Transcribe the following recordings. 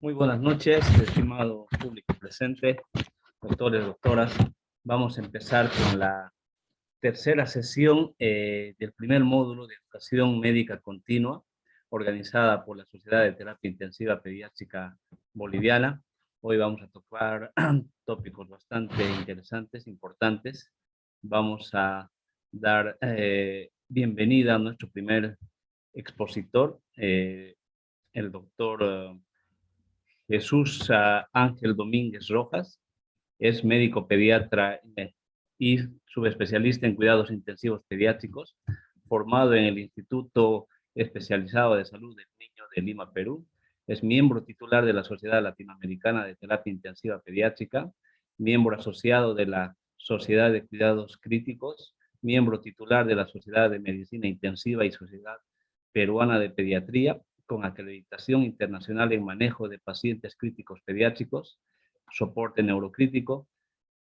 Muy buenas noches, estimado público presente, doctores, doctoras. Vamos a empezar con la tercera sesión del primer módulo de educación médica continua, organizada por la Sociedad de Terapia Intensiva Pediátrica Boliviana. Hoy vamos a tocar tópicos bastante interesantes, importantes. Vamos a dar bienvenida a nuestro primer expositor, el doctor Jesús Ángel Domínguez Rojas. Es médico pediatra y subespecialista en cuidados intensivos pediátricos, formado en el Instituto Especializado de Salud del Niño de Lima, Perú. Es miembro titular de la Sociedad Latinoamericana de Terapia Intensiva Pediátrica, miembro asociado de la Sociedad de Cuidados Críticos, miembro titular de la Sociedad de Medicina Intensiva y Sociedad Peruana de Pediatría, con acreditación internacional en manejo de pacientes críticos pediátricos, soporte neurocrítico.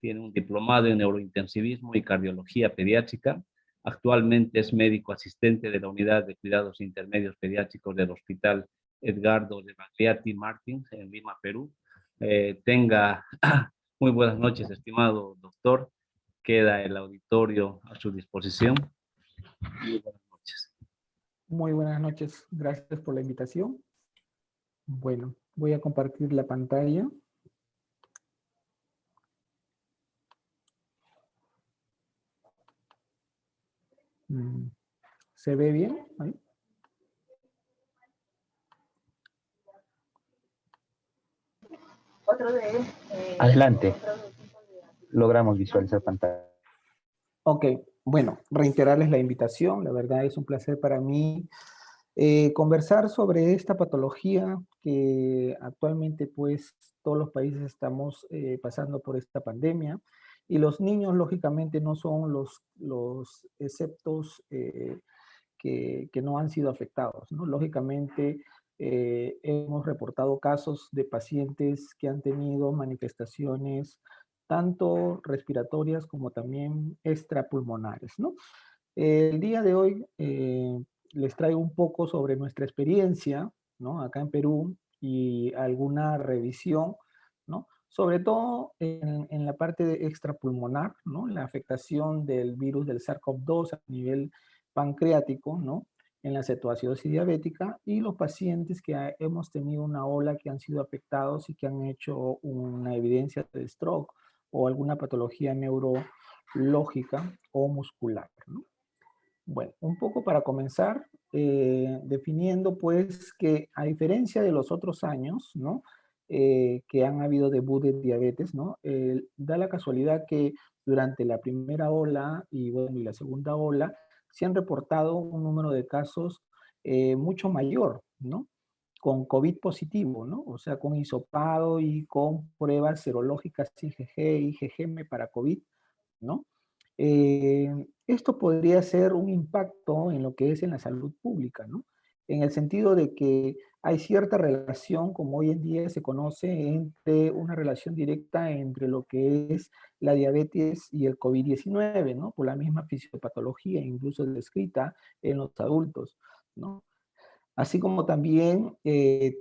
Tiene un diplomado en neurointensivismo y cardiología pediátrica. Actualmente es médico asistente de la Unidad de Cuidados Intermedios Pediátricos del Hospital Edgardo de Bagliati Martins en Lima, Perú. Tenga muy buenas noches, estimado doctor. Queda el auditorio a su disposición. Muy buenas noches. Muy buenas noches, gracias por la invitación. Bueno, voy a compartir la pantalla. ¿Se ve bien? ¿Ahí? Adelante. Logramos visualizar pantalla. Ok, bueno, reiterarles la invitación. La verdad es un placer para mí conversar sobre esta patología que actualmente pues todos los países estamos pasando por esta pandemia y los niños lógicamente no son los exceptos que no han sido afectados, ¿no? Lógicamente hemos reportado casos de pacientes que han tenido manifestaciones tanto respiratorias como también extrapulmonares, ¿no? El día de hoy les traigo un poco sobre nuestra experiencia, ¿no? Acá en Perú y alguna revisión, ¿no? Sobre todo en la parte de extrapulmonar, ¿no? La afectación del virus del SARS-CoV-2 a nivel pancreático, ¿no? En la cetoacidosis diabética y los pacientes que hemos tenido una ola que han sido afectados y que han hecho una evidencia de stroke o alguna patología neurológica o muscular, ¿no? Bueno, un poco para comenzar, definiendo pues que a diferencia de los otros años, ¿no? Que han habido debut de diabetes, ¿no? Da la casualidad que durante la primera ola y, bueno, y la segunda ola se han reportado un número de casos mucho mayor, ¿no? Con COVID positivo, ¿no? O sea, con hisopado y con pruebas serológicas IgG y IgM para COVID, ¿no? Esto podría ser un impacto en lo que es en la salud pública, ¿no? En el sentido de que hay cierta relación, como hoy en día se conoce, entre una relación directa entre lo que es la diabetes y el COVID-19, ¿no? Por la misma fisiopatología, incluso descrita en los adultos, ¿no? Así como también el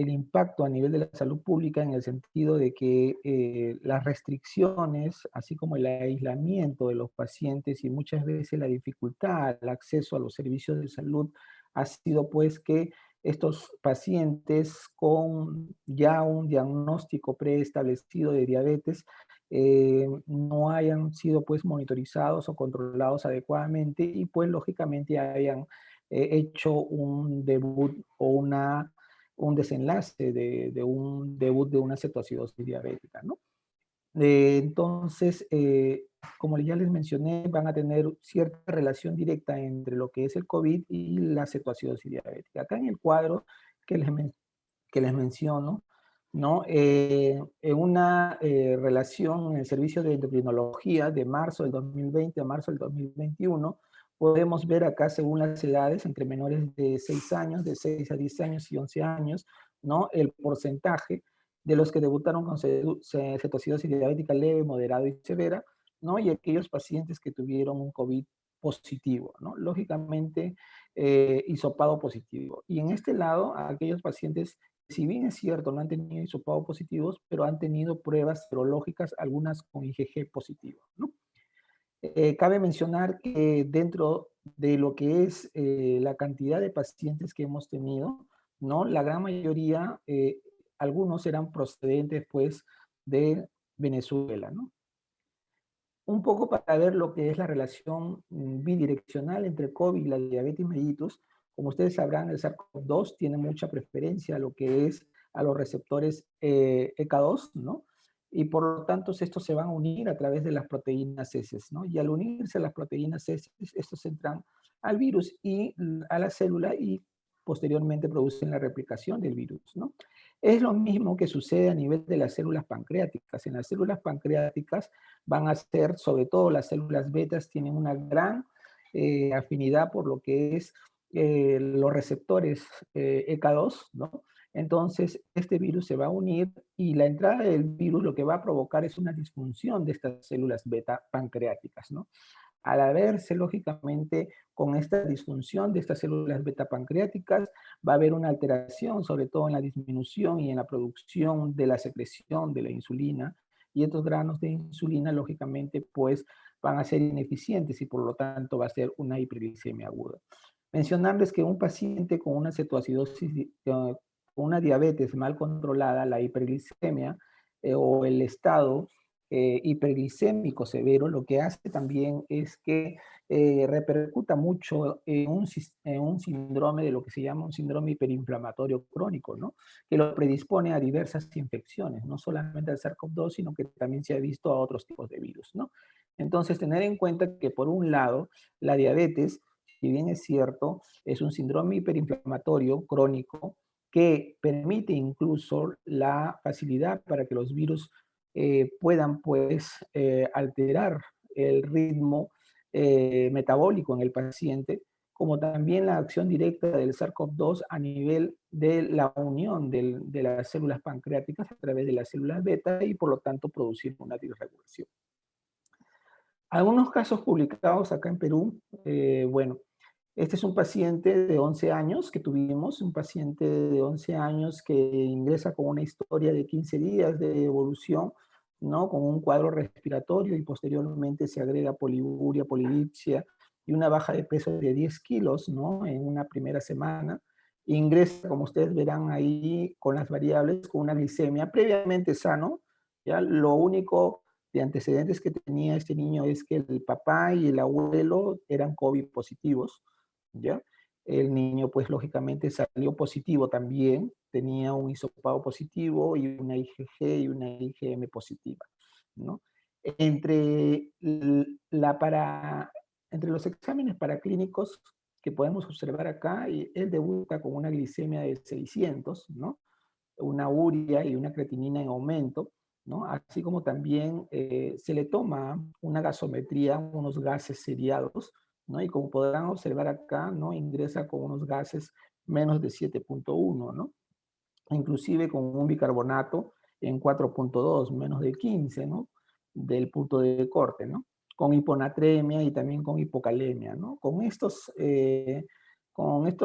impacto a nivel de la salud pública en el sentido de que las restricciones, así como el aislamiento de los pacientes y muchas veces la dificultad al acceso a los servicios de salud ha sido pues que estos pacientes con ya un diagnóstico preestablecido de diabetes no hayan sido pues monitorizados o controlados adecuadamente y pues lógicamente hayan hecho un debut o un desenlace de un debut de una cetoacidosis diabética, ¿no? Entonces, como ya les mencioné, van a tener cierta relación directa entre lo que es el COVID y la cetoacidosis diabética. Acá en el cuadro que les menciono, ¿no? En una relación en el servicio de endocrinología de marzo del 2020 a marzo del 2021, podemos ver acá según las edades, entre menores de 6 años, de 6 a 10 años y 11 años, ¿no? El porcentaje de los que debutaron con cetoacidosis diabética leve, moderada y severa, ¿no? Y aquellos pacientes que tuvieron un COVID positivo, ¿no? Lógicamente, hisopado positivo. Y en este lado, aquellos pacientes si bien es cierto, no han tenido hisopados positivos, pero han tenido pruebas serológicas, algunas con IgG positivo, ¿no? Cabe mencionar que dentro de lo que es la cantidad de pacientes que hemos tenido, ¿no? La gran mayoría, algunos eran procedentes, pues, de Venezuela, ¿no? Un poco para ver lo que es la relación bidireccional entre COVID y la diabetes mellitus. Como ustedes sabrán, el SARS-CoV-2 tiene mucha preferencia a lo que es a los receptores ECA2, ¿no? Y por lo tanto, estos se van a unir a través de las proteínas S, ¿no? Y al unirse a las proteínas S, estos entran al virus y a la célula y posteriormente producen la replicación del virus, ¿no? Es lo mismo que sucede a nivel de las células pancreáticas. En las células pancreáticas van a ser, sobre todo las células betas, tienen una gran afinidad por lo que es los receptores ECA2, ¿no? Entonces, este virus se va a unir y la entrada del virus lo que va a provocar es una disfunción de estas células beta pancreáticas, ¿no? Al haberse, lógicamente, con esta disfunción de estas células beta pancreáticas, va a haber una alteración, sobre todo en la disminución y en la producción de la secreción de la insulina, y estos granos de insulina, lógicamente, pues van a ser ineficientes y por lo tanto va a ser una hiperglicemia aguda. Mencionarles que un paciente con una cetoacidosis, con una diabetes mal controlada, la hiperglicemia o el estado hiperglicémico severo, lo que hace también es que repercuta mucho en un síndrome de lo que se llama un síndrome hiperinflamatorio crónico, ¿no? Que lo predispone a diversas infecciones, no solamente al SARS-CoV-2, sino que también se ha visto a otros tipos de virus, ¿no? Entonces, tener en cuenta que por un lado, la diabetes, si bien es cierto, es un síndrome hiperinflamatorio crónico que permite incluso la facilidad para que los virus puedan pues alterar el ritmo metabólico en el paciente, como también la acción directa del SARS-CoV-2 a nivel de la unión de las células pancreáticas a través de las células beta y por lo tanto producir una disregulación. Algunos casos publicados acá en Perú, bueno, este es un paciente de 11 años que tuvimos, un paciente de 11 años que ingresa con una historia de 15 días de evolución, ¿no? Con un cuadro respiratorio y posteriormente se agrega poliuria, polidipsia y una baja de peso de 10 kilos, ¿no? En una primera semana. Ingresa, como ustedes verán ahí, con las variables, con una glicemia previamente sano, ¿ya? Lo único de antecedentes que tenía este niño es que el papá y el abuelo eran COVID positivos, ¿ya? El niño, pues, lógicamente salió positivo también, tenía un hisopado positivo y una IgG y una IgM positiva, ¿no? Entre, entre los exámenes paraclínicos que podemos observar acá, él debuta con una glicemia de 600, ¿no? Una urea y una creatinina en aumento, ¿no? Así como también se le toma una gasometría, unos gases seriados, ¿no? Y como podrán observar acá, ¿no? Ingresa con unos gases menos de 7.1, ¿no? Inclusive con un bicarbonato en 4.2, menos de 15, ¿no? Del punto de corte, ¿no? Con hiponatremia y también con hipocalemia, ¿no? Con estos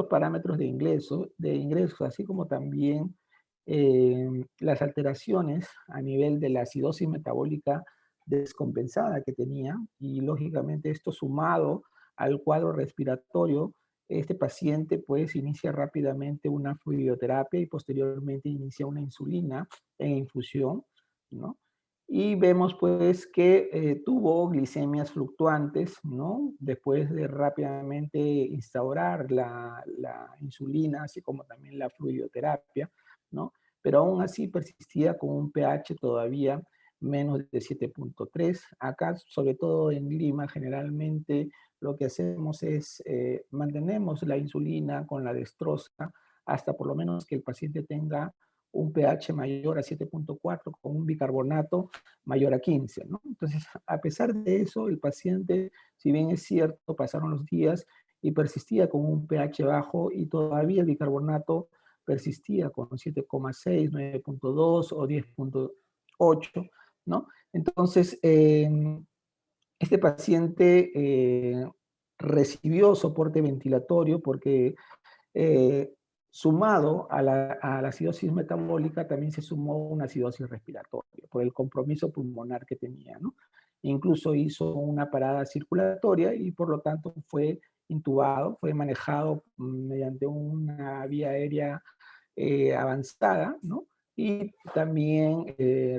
parámetros de ingreso, así como también las alteraciones a nivel de la acidosis metabólica descompensada que tenía, y lógicamente esto sumado al cuadro respiratorio, este paciente pues inicia rápidamente una fluidoterapia y posteriormente inicia una insulina en infusión, ¿no? Y vemos pues que tuvo glicemias fluctuantes, ¿no? Después de rápidamente instaurar la insulina, así como también la fluidoterapia, ¿no? Pero aún así persistía con un pH todavía menos de 7.3. Acá, sobre todo en Lima, generalmente lo que hacemos es mantenemos la insulina con la dextrosa hasta por lo menos que el paciente tenga un pH mayor a 7.4 con un bicarbonato mayor a 15, ¿no? Entonces, a pesar de eso, el paciente, si bien es cierto, pasaron los días y persistía con un pH bajo y todavía el bicarbonato persistía con 7,6, 9.2 o 10.8, ¿no? Entonces, este paciente recibió soporte ventilatorio porque Sumado a la acidosis metabólica, también se sumó una acidosis respiratoria por el compromiso pulmonar que tenía, ¿no? Incluso hizo una parada circulatoria y por lo tanto fue intubado, fue manejado mediante una vía aérea avanzada, ¿no? Y también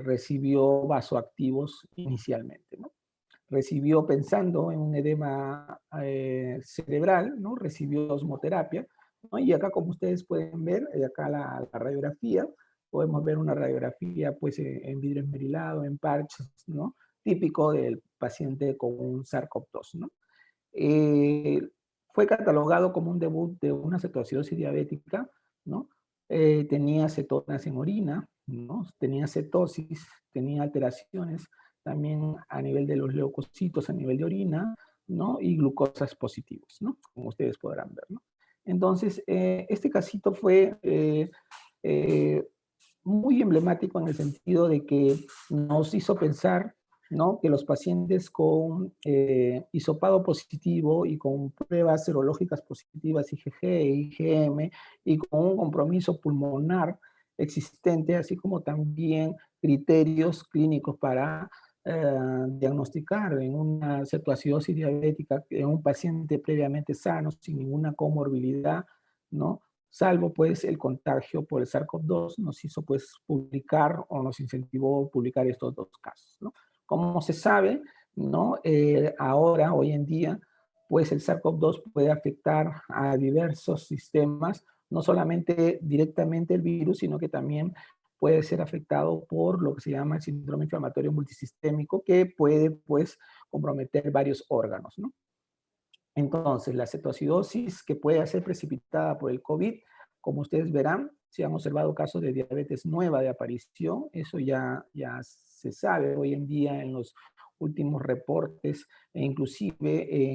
recibió vasoactivos inicialmente, ¿no? Recibió, pensando en un edema cerebral, ¿no? Recibió osmoterapia, ¿no? Y acá, como ustedes pueden ver, acá la radiografía, podemos ver una radiografía pues en vidrio esmerilado, en parches, ¿no? Típico del paciente con un SARS-CoV-2, ¿no? Eh, Fue catalogado como un debut de una cetoacidosis diabética, ¿no? Tenía cetonas en orina, ¿no? Tenía cetosis, tenía alteraciones también a nivel de los leucocitos, a nivel de orina, ¿no? Y glucosas positivos, ¿no? Como ustedes podrán ver, ¿no? Entonces, este casito fue eh, muy emblemático en el sentido de que nos hizo pensar, ¿no?, que los pacientes con hisopado positivo y con pruebas serológicas positivas IgG e IgM y con un compromiso pulmonar existente, así como también criterios clínicos para diagnosticar en una cetoacidosis diabética en un paciente previamente sano, sin ninguna comorbilidad, ¿no? Salvo pues el contagio por el SARS-CoV-2, nos hizo pues publicar o nos incentivó a publicar estos dos casos, ¿no? Como se sabe, ¿no? Ahora, hoy en día, pues el SARS-CoV-2 puede afectar a diversos sistemas, no solamente directamente el virus, sino que también puede ser afectado por lo que se llama el síndrome inflamatorio multisistémico, que puede pues comprometer varios órganos, ¿no? Entonces, la cetoacidosis que puede ser precipitada por el COVID, como ustedes verán, se han observado casos de diabetes nueva de aparición, eso ya se sabe hoy en día en los últimos reportes e inclusive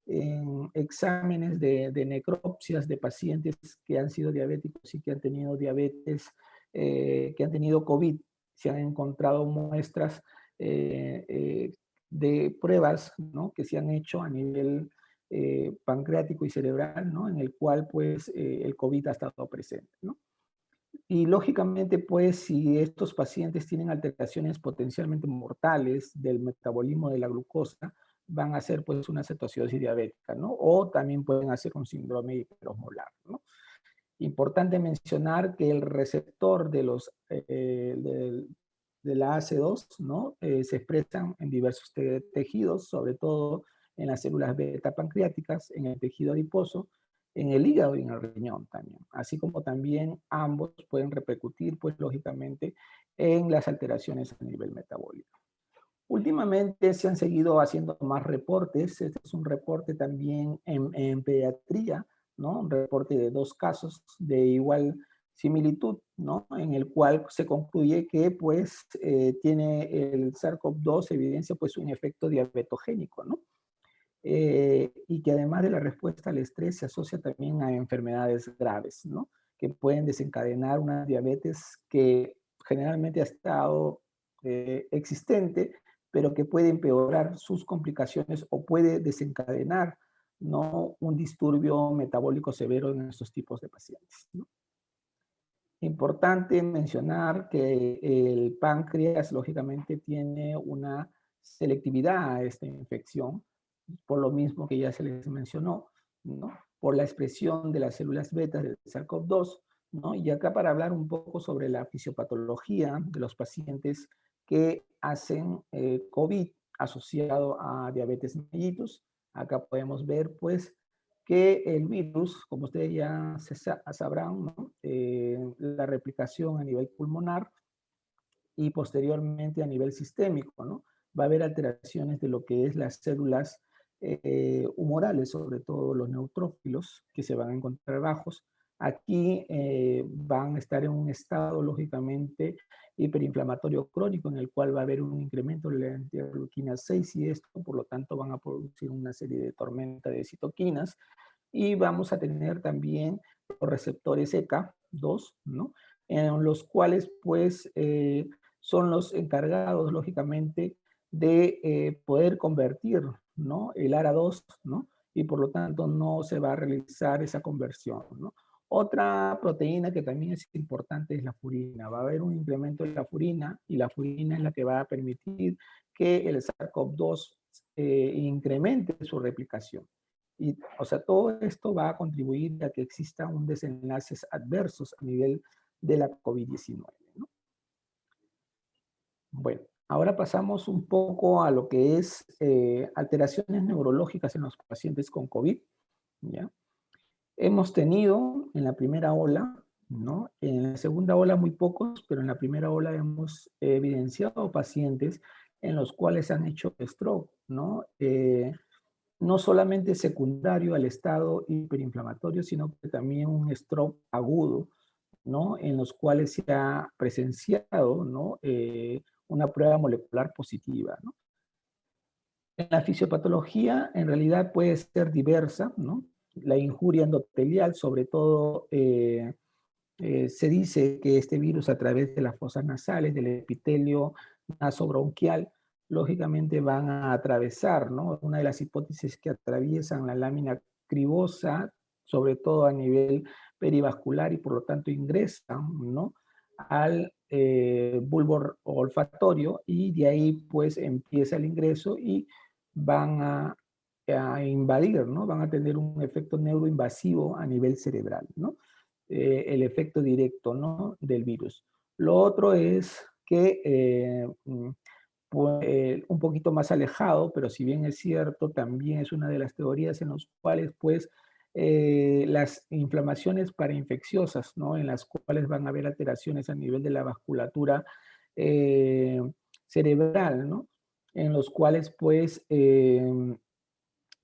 en exámenes de necropsias de pacientes que han sido diabéticos y que han tenido diabetes, que han tenido COVID, se han encontrado muestras de pruebas, ¿no?, que se han hecho a nivel pancreático y cerebral, ¿no?, en el cual pues el COVID ha estado presente, ¿no? Y lógicamente pues si estos pacientes tienen alteraciones potencialmente mortales del metabolismo de la glucosa, van a hacer pues una cetoacidosis diabética, ¿no? O también pueden hacer un síndrome hiperosmolar, ¿no? Importante mencionar que el receptor de los, de la AC2, ¿no? Se expresan en diversos tejidos, sobre todo en las células beta pancreáticas, en el tejido adiposo, en el hígado y en el riñón también. Así como también ambos pueden repercutir, pues lógicamente, en las alteraciones a nivel metabólico. Últimamente se han seguido haciendo más reportes. Este es un reporte también en pediatría, ¿no? Un reporte de 2 casos de igual similitud, ¿no? En el cual se concluye que pues tiene el SARS-CoV-2 evidencia pues un efecto diabetogénico, ¿no? Y que además de la respuesta al estrés se asocia también a enfermedades graves, ¿no? Que pueden desencadenar una diabetes que generalmente ha estado existente, pero que puede empeorar sus complicaciones o puede desencadenar, ¿no?, un disturbio metabólico severo en estos tipos de pacientes, ¿no? Importante mencionar que el páncreas, lógicamente, tiene una selectividad a esta infección, por lo mismo que ya se les mencionó, ¿no?, por la expresión de las células beta del SARS-CoV-2, ¿no? Y acá para hablar un poco sobre la fisiopatología de los pacientes que hacen COVID asociado a diabetes mellitus, acá podemos ver, pues, que el virus, como ustedes ya sabrán, ¿no?, la replicación a nivel pulmonar y posteriormente a nivel sistémico, ¿no? Va a haber alteraciones de lo que es las células humorales, sobre todo los neutrófilos, que se van a encontrar bajos. Aquí van a estar en un estado, lógicamente, hiperinflamatorio crónico, en el cual va a haber un incremento de la interleuquina 6 y esto, por lo tanto, van a producir una serie de tormenta de citoquinas. Y vamos a tener también los receptores ECA2, ¿no?, en los cuales, pues, son los encargados, lógicamente, de poder convertir, ¿no?, el ARA2, ¿no? Y por lo tanto no se va a realizar esa conversión, ¿no? Otra proteína que también es importante es la furina. Va a haber un incremento de la furina y la furina es la que va a permitir que el SARS-CoV-2 incremente su replicación. Y, o sea, todo esto va a contribuir a que exista un desenlaces adversos a nivel de la COVID-19, ¿no? Bueno, ahora pasamos un poco a lo que es alteraciones neurológicas en los pacientes con COVID, ¿ya? Hemos tenido en la primera ola, ¿no? En la segunda ola muy pocos, pero en la primera ola hemos evidenciado pacientes en los cuales han hecho stroke, ¿no? No solamente secundario al estado hiperinflamatorio, sino que también un stroke agudo, ¿no? En los cuales se ha presenciado, ¿no? Una prueba molecular positiva, ¿no? En la fisiopatología, en realidad puede ser diversa, ¿no? La injuria endotelial, sobre todo, se dice que este virus a través de las fosas nasales, del epitelio nasobronquial, lógicamente van a atravesar, ¿no? Una de las hipótesis que atraviesan la lámina cribosa, sobre todo a nivel perivascular y por lo tanto ingresan, ¿no? Al bulbo olfatorio y de ahí pues empieza el ingreso y van a invadir, ¿no? Van a tener un efecto neuroinvasivo a nivel cerebral, ¿no? El efecto directo, ¿no? Del virus. Lo otro es que pues, un poquito más alejado, pero si bien es cierto, también es una de las teorías en las cuales pues las inflamaciones parainfecciosas, ¿no? En las cuales van a haber alteraciones a nivel de la vasculatura eh, cerebral, ¿no? En los cuales pues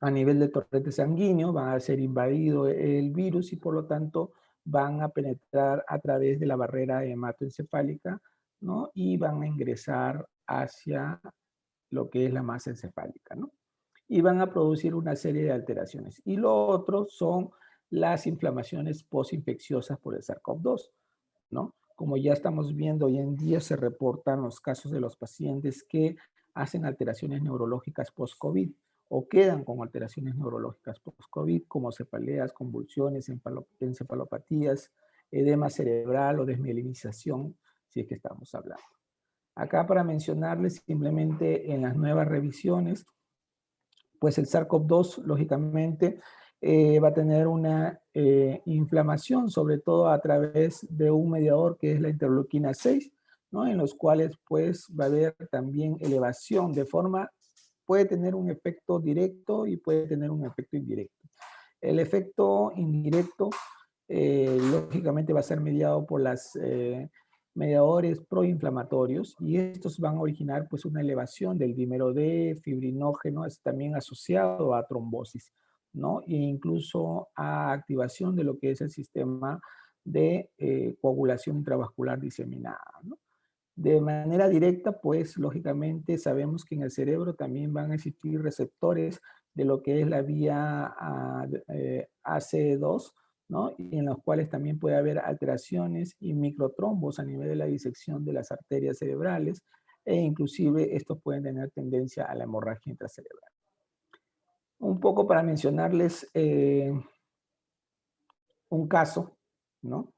a nivel de torrente sanguíneo va a ser invadido el virus y por lo tanto van a penetrar a través de la barrera hematoencefálica, ¿no? Y van a ingresar hacia lo que es la masa encefálica, ¿no? Y van a producir una serie de alteraciones. Y lo otro son las inflamaciones postinfecciosas por el SARS-CoV-2, ¿no? Como ya estamos viendo hoy en día, se reportan los casos de los pacientes que hacen alteraciones neurológicas post-COVID o quedan con alteraciones neurológicas post-COVID, como cefaleas, convulsiones, encefalopatías, edema cerebral o desmielinización, si es que estamos hablando. Acá para mencionarles simplemente en las nuevas revisiones, pues el SARS-CoV-2, lógicamente, va a tener una inflamación, sobre todo a través de un mediador que es la interleuquina 6, ¿no? En los cuales, pues, va a haber también elevación de forma, puede tener un efecto directo y puede tener un efecto indirecto. El efecto indirecto, lógicamente, va a ser mediado por las mediadores proinflamatorios y estos van a originar pues una elevación del dímero D, fibrinógeno, es también asociado a trombosis, ¿no? E incluso a activación de lo que es el sistema de coagulación intravascular diseminada, ¿no? De manera directa, pues lógicamente sabemos que en el cerebro también van a existir receptores de lo que es la vía AC2, ¿no? Y en los cuales también puede haber alteraciones y microtrombos a nivel de la disección de las arterias cerebrales e inclusive estos pueden tener tendencia a la hemorragia intracerebral. Un poco para mencionarles un caso, ¿no?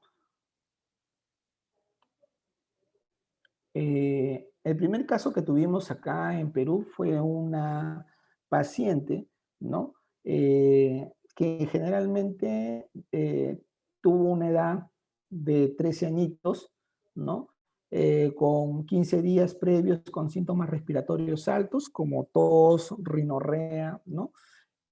El primer caso que tuvimos acá en Perú fue una paciente, ¿no? Que generalmente tuvo una edad de 13 añitos, ¿no? Con 15 días previos con síntomas respiratorios altos como tos, rinorrea, ¿no?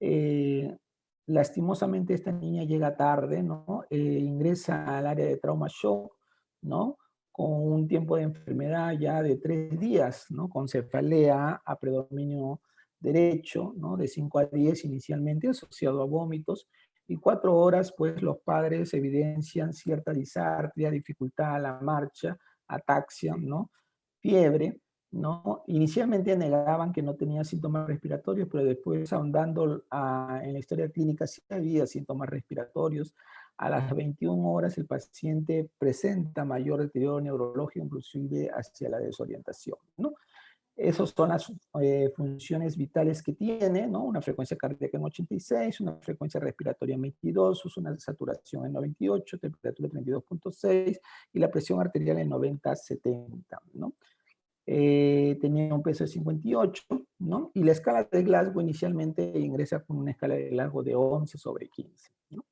Eh, lastimosamente esta niña llega tarde, ¿no? Ingresa al área de trauma shock, ¿no? Con un tiempo de enfermedad ya de 3 días, ¿no? Con cefalea a predominio derecho, ¿no? De 5 a 10 inicialmente, asociado a vómitos, y 4 horas, pues los padres evidencian cierta disartria, dificultad a la marcha, ataxia, ¿no? Fiebre, ¿no? Inicialmente negaban que no tenía síntomas respiratorios, pero después ahondando en la historia clínica sí había síntomas respiratorios. A las 21 horas el paciente presenta mayor deterioro neurológico, inclusive hacia la desorientación, ¿no? Esas son las funciones vitales que tiene, ¿no? Una frecuencia cardíaca en 86, una frecuencia respiratoria en 22, una saturación en 98, temperatura 32.6 y la presión arterial en 90-70, ¿no? Tenía un peso de 58, ¿no? Y la escala de Glasgow inicialmente ingresa con una escala de Glasgow de 11/15, ¿no?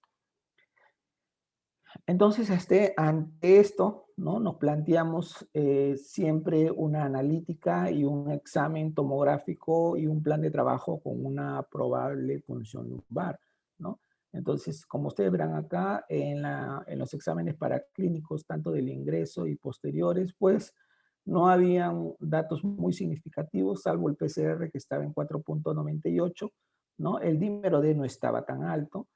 Entonces, ante esto, ¿no? Nos planteamos siempre una analítica y un examen tomográfico y un plan de trabajo con una probable punción lumbar, ¿no? Entonces, como ustedes verán acá, en los exámenes paraclínicos, tanto del ingreso y posteriores, pues no habían datos muy significativos, salvo el PCR que estaba en 4.98, ¿no? El dímero D no estaba tan alto,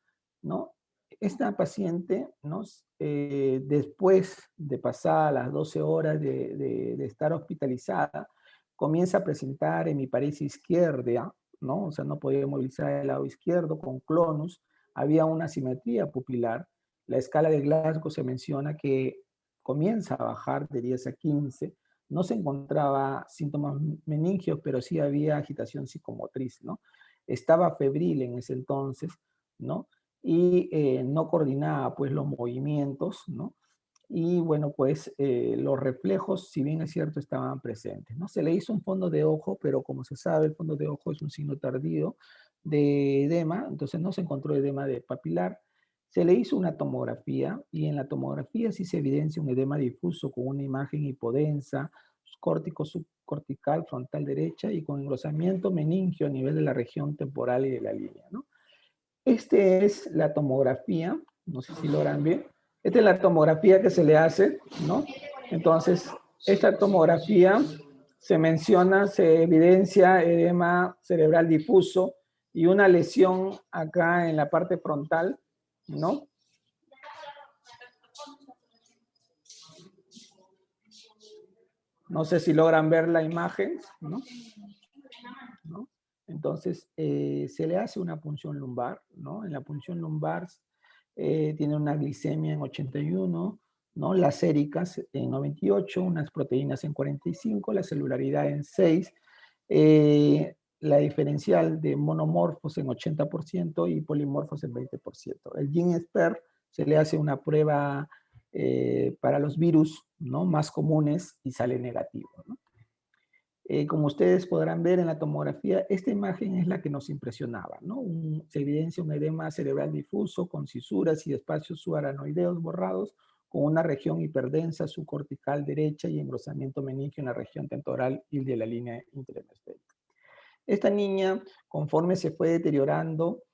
¿no? Esta paciente, ¿no? Después de pasar las 12 horas de estar hospitalizada, comienza a presentar hemiparesia izquierda, ¿no? O sea, no podía movilizar el lado izquierdo con clonus, había una asimetría pupilar. La escala de Glasgow se menciona que comienza a bajar de 10 a 15, no se encontraba síntomas meningios, pero sí había agitación psicomotriz, ¿no? Estaba febril en ese entonces, ¿no? Y no coordinaba pues los movimientos, ¿no? Y bueno, pues los reflejos, si bien es cierto, estaban presentes, ¿no? Se le hizo un fondo de ojo, pero como se sabe, el fondo de ojo es un signo tardío de edema, entonces no se encontró edema de papilar. Se le hizo una tomografía y en la tomografía sí se evidencia un edema difuso con una imagen hipodensa, córtico subcortical frontal derecha y con engrosamiento meningio a nivel de la región temporal y de la línea, ¿no? Esta es la tomografía, no sé si logran ver. Esta es la tomografía que se le hace, ¿no? Entonces, esta tomografía se menciona, se evidencia edema cerebral difuso y una lesión acá en la parte frontal, ¿no? No sé si logran ver la imagen, ¿no? ¿No? Entonces, se le hace una punción lumbar, ¿no? En la punción lumbar tiene una glicemia en 81, ¿no? Las séricas en 98, unas proteínas en 45, la celularidad en 6, la diferencial de monomorfos en 80% y polimorfos en 20%. El GeneSPER se le hace una prueba para los virus, ¿no? Más comunes y sale negativo, ¿no? Como ustedes podrán ver en la tomografía, esta imagen es la que nos impresionaba, ¿no? Se evidencia un edema cerebral difuso con cisuras y espacios subaranoideos borrados con una región hiperdensa subcortical derecha y engrosamiento meningio en la región temporal y de la línea interhemisférica. Esta niña, conforme se fue deteriorando,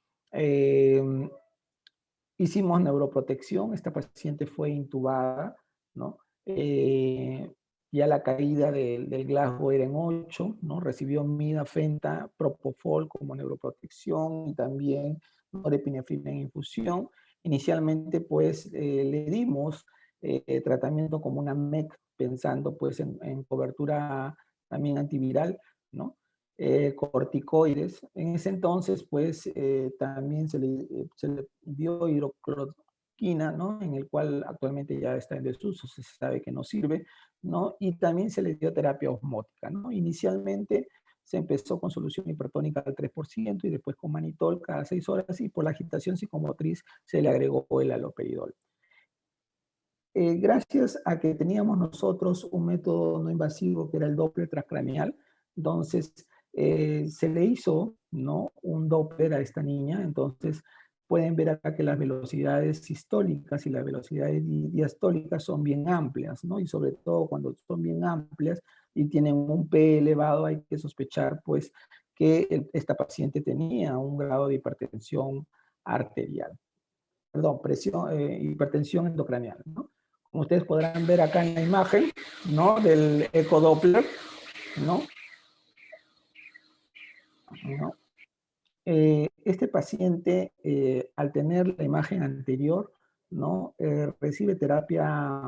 hicimos neuroprotección, esta paciente fue intubada, ¿no? Ya la caída del Glasgow era en 8, ¿no? Recibió midafenta, propofol como neuroprotección y también norepinefrina en infusión. Inicialmente, pues, le dimos tratamiento como una MEC, pensando, pues, en cobertura también antiviral, ¿no? Corticoides. En ese entonces, pues, también se le dio hidrocloroquina, ¿no? En el cual actualmente ya está en desuso, se sabe que no sirve, ¿no? Y también se le dio terapia osmótica, ¿no? Inicialmente se empezó con solución hipertónica al 3% y después con manitol cada 6 horas y por la agitación psicomotriz se le agregó el haloperidol. Gracias a que teníamos nosotros un método no invasivo que era el Doppler transcraneal, entonces se le hizo, ¿no? Un Doppler a esta niña, entonces pueden ver acá que las velocidades sistólicas y las velocidades diastólicas son bien amplias, ¿no? Y sobre todo cuando son bien amplias y tienen un P elevado, hay que sospechar, pues, que esta paciente tenía un grado de hipertensión arterial, perdón, hipertensión endocranial, ¿no? Como ustedes podrán ver acá en la imagen, ¿no? Del ecodoppler, ¿no? ¿No? Este paciente, al tener la imagen anterior, ¿no? Recibe terapia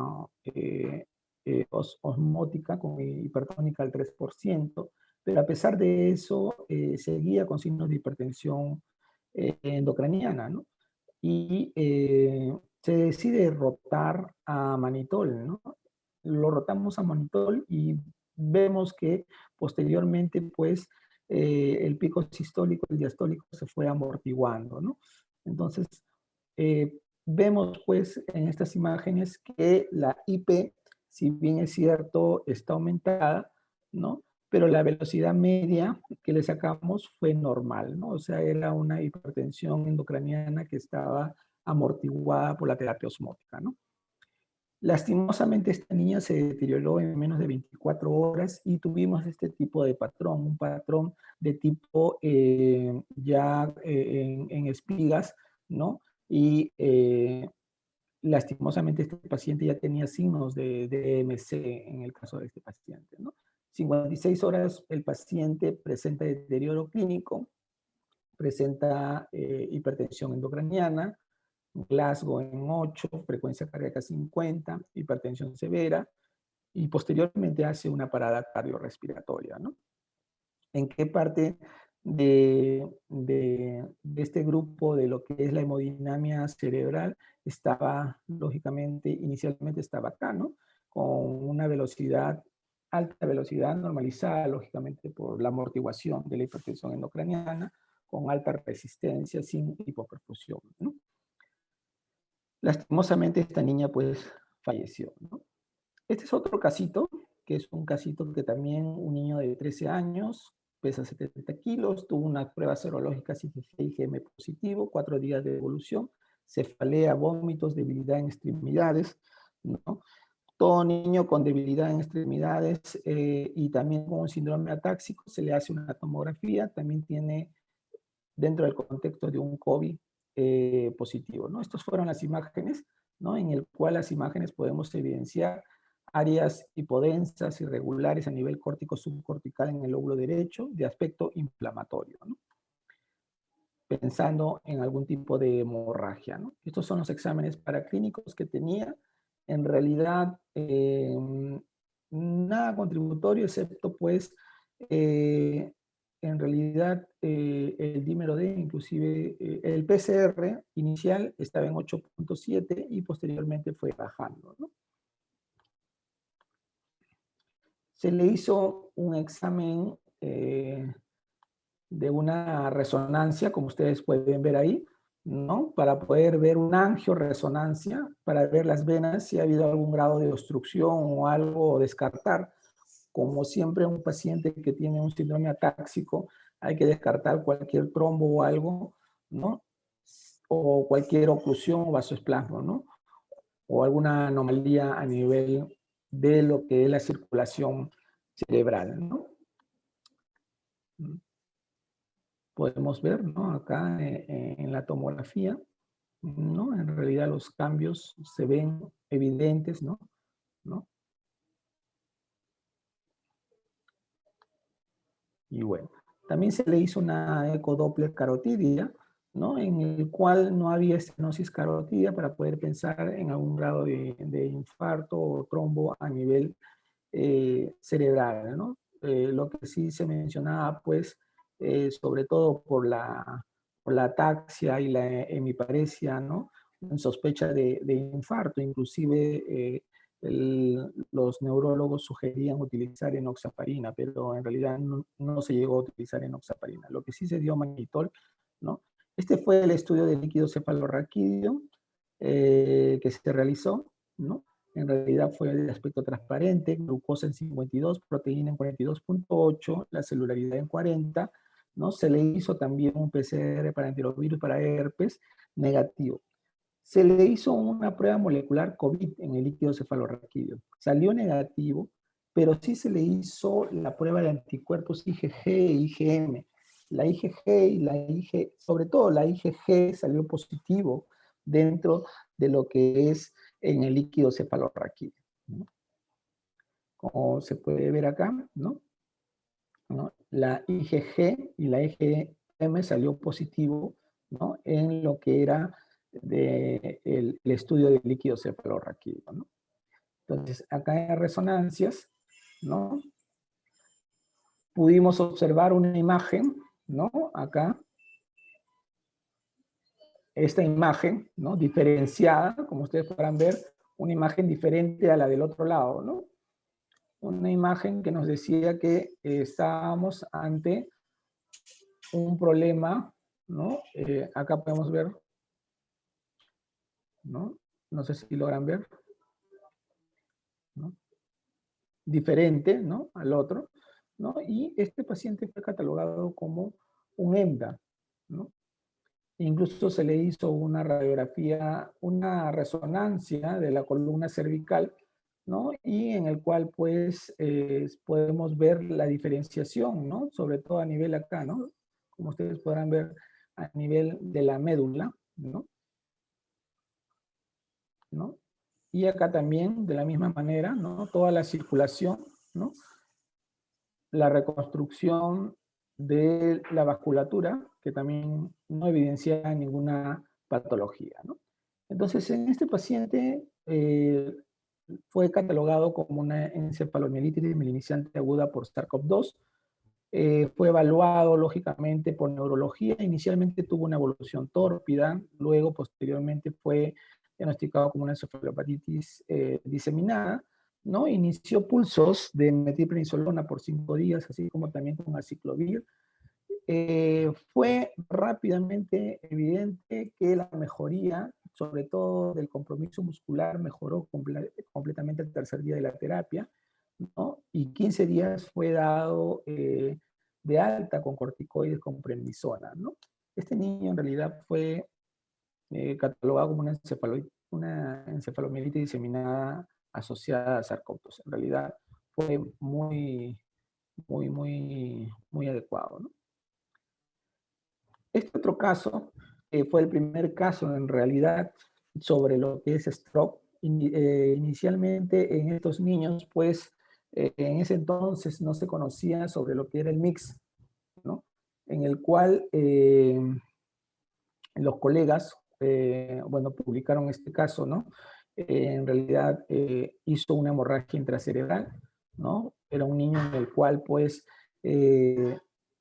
osmótica con hipertónica al 3%, pero a pesar de eso, seguía con signos de hipertensión endocraniana, ¿no? Y se decide rotar a manitol, ¿no? Lo rotamos a manitol y vemos que posteriormente, pues, el pico sistólico, el diastólico se fue amortiguando, ¿no? Entonces, vemos, pues, en estas imágenes que la IP, si bien es cierto, está aumentada, ¿no? Pero la velocidad media que le sacamos fue normal, ¿no? O sea, era una hipertensión endocraniana que estaba amortiguada por la terapia osmótica, ¿no? Lastimosamente esta niña se deterioró en menos de 24 horas y tuvimos este tipo de patrón, un patrón de tipo en espigas, ¿no? Y lastimosamente este paciente ya tenía signos de EMC en el caso de este paciente, ¿no? 56 horas el paciente presenta deterioro clínico, presenta hipertensión endocraniana, Glasgow en 8, frecuencia cardíaca 50, hipertensión severa, y posteriormente hace una parada cardiorrespiratoria, ¿no? ¿En qué parte de este grupo de lo que es la hemodinamia cerebral estaba, lógicamente, inicialmente estaba acá, ¿no? Con una velocidad, alta velocidad normalizada, lógicamente, por la amortiguación de la hipertensión endocraniana, con alta resistencia, sin hipoperfusión, ¿no? Lastimosamente esta niña pues falleció, ¿no? Este es otro casito, que es un casito que también un niño de 13 años, pesa 70 kilos, tuvo una prueba serológica IgG positivo, 4 días de evolución, cefalea, vómitos, debilidad en extremidades, ¿no? Todo niño con debilidad en extremidades y también con un síndrome atáxico se le hace una tomografía, también tiene dentro del contexto de un COVID positivo, ¿no? Estas fueron las imágenes, ¿no? En el cual las imágenes podemos evidenciar áreas hipodensas irregulares a nivel córtico subcortical en el lóbulo derecho de aspecto inflamatorio, ¿no? Pensando en algún tipo de hemorragia, ¿no? Estos son los exámenes paraclínicos que tenía. En realidad, nada contributorio, excepto pues en realidad el dímero D, inclusive el PCR inicial estaba en 8.7 y posteriormente fue bajando, ¿no? Se le hizo un examen de una resonancia, como ustedes pueden ver ahí, ¿no? Para poder ver una angioresonancia, para ver las venas, si ha habido algún grado de obstrucción o algo, o descartar. Como siempre, un paciente que tiene un síndrome atáxico, hay que descartar cualquier trombo o algo, ¿no? O cualquier oclusión o vasoespasmo, ¿no? O alguna anomalía a nivel de lo que es la circulación cerebral, ¿no? Podemos ver, ¿no? Acá en la tomografía, ¿no? En realidad los cambios se ven evidentes, ¿no? ¿No? Y bueno, también se le hizo una ecodoppler carotidia, ¿no? En el cual no había estenosis carotidia para poder pensar en algún grado de infarto o trombo a nivel cerebral, ¿no? Lo que sí se mencionaba, pues, sobre todo por la ataxia y la hemiparesia, ¿no? En sospecha de infarto, inclusive los neurólogos sugerían utilizar enoxaparina, pero en realidad no se llegó a utilizar enoxaparina. Lo que sí se dio mannitol, ¿no? Este fue el estudio del líquido cefalorraquídeo que se realizó, ¿no? En realidad fue de aspecto transparente, glucosa en 52, proteína en 42.8, la celularidad en 40, ¿no? Se le hizo también un PCR para enterovirus, para herpes, negativo. Se le hizo una prueba molecular COVID en el líquido cefalorraquídeo. Salió negativo, pero sí se le hizo la prueba de anticuerpos IgG e IgM. La IgG y la IG, sobre todo la IgG salió positivo dentro de lo que es en el líquido cefalorraquídeo, ¿no? Como se puede ver acá, ¿no? La IgG y la IgM salió positivo, ¿no? En lo que era el estudio del líquido cefalorraquídeo, ¿no? Entonces, acá en resonancias, ¿no? Pudimos observar una imagen, ¿no? Acá, esta imagen, ¿no? Diferenciada, como ustedes podrán ver, una imagen diferente a la del otro lado, ¿no? una imagen que nos decía que estábamos ante un problema, ¿no? Acá podemos ver, ¿no? No sé si logran ver, ¿no? Diferente, ¿no? Al otro, ¿no? Y este paciente fue catalogado como un EMDA, ¿no? Incluso se le hizo una radiografía, una resonancia de la columna cervical, ¿no? Y en el cual, pues, podemos ver la diferenciación, ¿no? Sobre todo a nivel acá, ¿no? Como ustedes podrán ver a nivel de la médula, ¿no? ¿No? Y acá también, de la misma manera, ¿no? Toda la circulación, ¿no? La reconstrucción de la vasculatura, que también no evidencia ninguna patología, ¿no? Entonces, en este paciente fue catalogado como una encefalomielitis mieliniciante aguda por SARS-CoV-2. Fue evaluado, lógicamente, por neurología. Inicialmente tuvo una evolución tórpida, luego, posteriormente, fue diagnosticado como una encefalopatitis diseminada, ¿no? Inició pulsos de metilprednisolona por 5 días, así como también con aciclovir. Fue rápidamente evidente que la mejoría, sobre todo del compromiso muscular, mejoró completamente el tercer día de la terapia, ¿no? Y 15 días fue dado de alta con corticoides con prednisona, ¿no? Este niño en realidad fue catalogado como una encefalomielitis diseminada asociada a sarcópteros. En realidad fue muy adecuado, ¿no? Este otro caso fue el primer caso en realidad sobre lo que es stroke. Inicialmente en estos niños, pues en ese entonces no se conocía sobre lo que era el mix, ¿no? En el cual los colegas, bueno, publicaron este caso, ¿no? En realidad hizo una hemorragia intracerebral, ¿no? Era un niño en el cual, pues,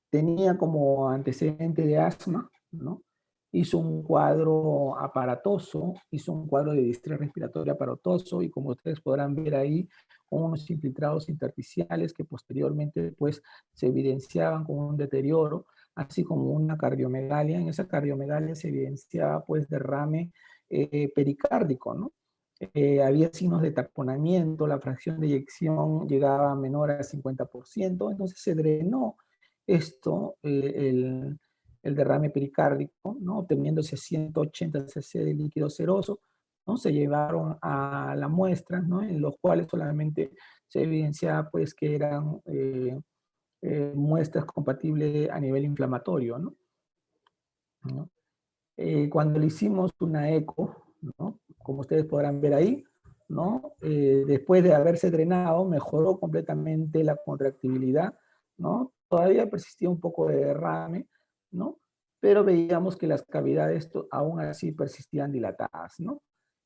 tenía como antecedente de asma, ¿no? Hizo un cuadro aparatoso, hizo un cuadro de distrés respiratorio aparatoso y como ustedes podrán ver ahí, unos infiltrados intersticiales que posteriormente, pues, se evidenciaban con un deterioro, así como una cardiomegalia. En esa cardiomegalia se evidenciaba pues derrame pericárdico, ¿no? Había signos de taponamiento, la fracción de eyección llegaba a menor al 50%, entonces se drenó esto, el derrame pericárdico, ¿no? Obteniéndose 180 cc de líquido seroso, ¿no? Se llevaron a la muestra, ¿no? En los cuales solamente se evidenciaba pues que eran muestras compatibles a nivel inflamatorio, ¿no? ¿No? Cuando le hicimos una eco, ¿no? Como ustedes podrán ver ahí, ¿no? Después de haberse drenado, mejoró completamente la contractibilidad, ¿no? Todavía persistía un poco de derrame, ¿no? Pero veíamos que las cavidades aún así persistían dilatadas, ¿no?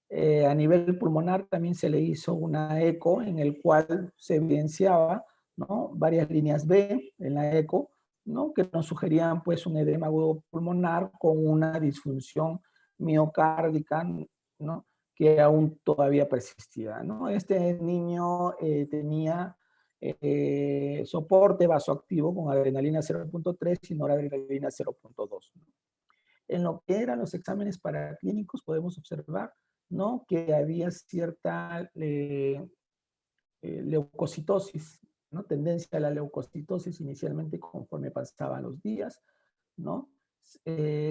A nivel pulmonar también se le hizo una eco en el cual se evidenciaba, ¿no? Varias líneas B en la eco, ¿no? Que nos sugerían pues un edema agudo pulmonar con una disfunción miocárdica, ¿no? Que aún todavía persistía, ¿no? Este niño tenía soporte vasoactivo con adrenalina 0.3 y noradrenalina 0.2. ¿No? En lo que eran los exámenes paraclínicos podemos observar, ¿no? Que había cierta leucocitosis, ¿no? Tendencia a la leucocitosis inicialmente conforme pasaban los días, ¿no?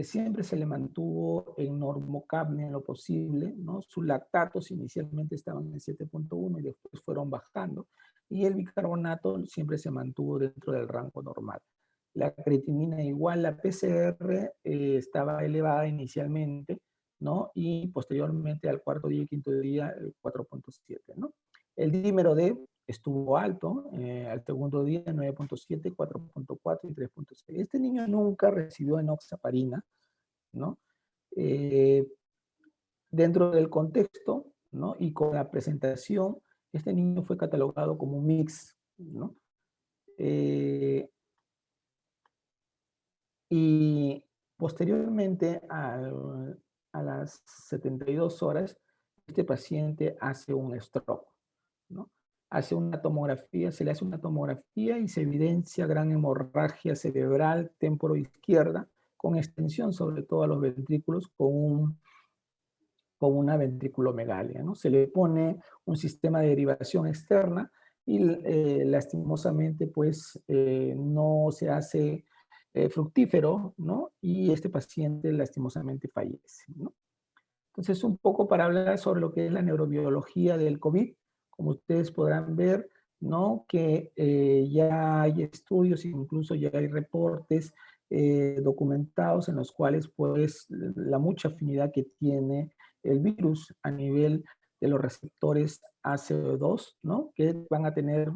Siempre se le mantuvo en normocapnia en lo posible, ¿no? Sus lactatos inicialmente estaban en 7.1 y después fueron bajando, y el bicarbonato siempre se mantuvo dentro del rango normal. La creatinina igual, la PCR estaba elevada inicialmente, ¿no? Y posteriormente al cuarto día y quinto día, 4.7, ¿no? El dímero D estuvo alto, al segundo día 9.7, 4.4 y 3.6. Este niño nunca recibió enoxaparina, ¿no? Eh, Dentro del contexto, ¿no? Y con la presentación, este niño fue catalogado como un mix, ¿no? Y posteriormente, a las 72 horas, este paciente hace un stroke, ¿no? hace una tomografía, se le hace una tomografía y se evidencia gran hemorragia cerebral temporoizquierda con extensión sobre todo a los ventrículos con una ventriculomegalia, ¿no? Se le pone un sistema de derivación externa y lastimosamente pues no se hace fructífero, ¿no? Y este paciente lastimosamente fallece, ¿no? Entonces, un poco para hablar sobre lo que es la neurobiología del COVID, como ustedes podrán ver, ¿no? Que ya hay estudios, incluso ya hay reportes documentados en los cuales, pues, la mucha afinidad que tiene el virus a nivel de los receptores ACE2, ¿no? Que van a tener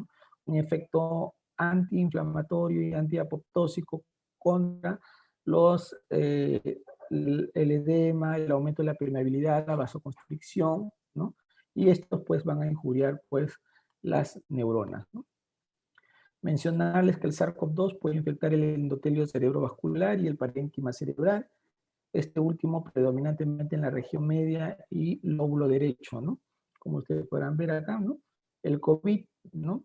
un efecto antiinflamatorio y antiapoptósico contra los el edema, el aumento de la permeabilidad, la vasoconstricción, ¿no? Y estos pues van a injuriar pues las neuronas, ¿no? Mencionarles que el SARS-CoV-2 puede infectar el endotelio cerebrovascular y el parénquima cerebral, este último predominantemente en la región media y lóbulo derecho, ¿no? Como ustedes podrán ver acá, ¿no? El COVID, ¿no?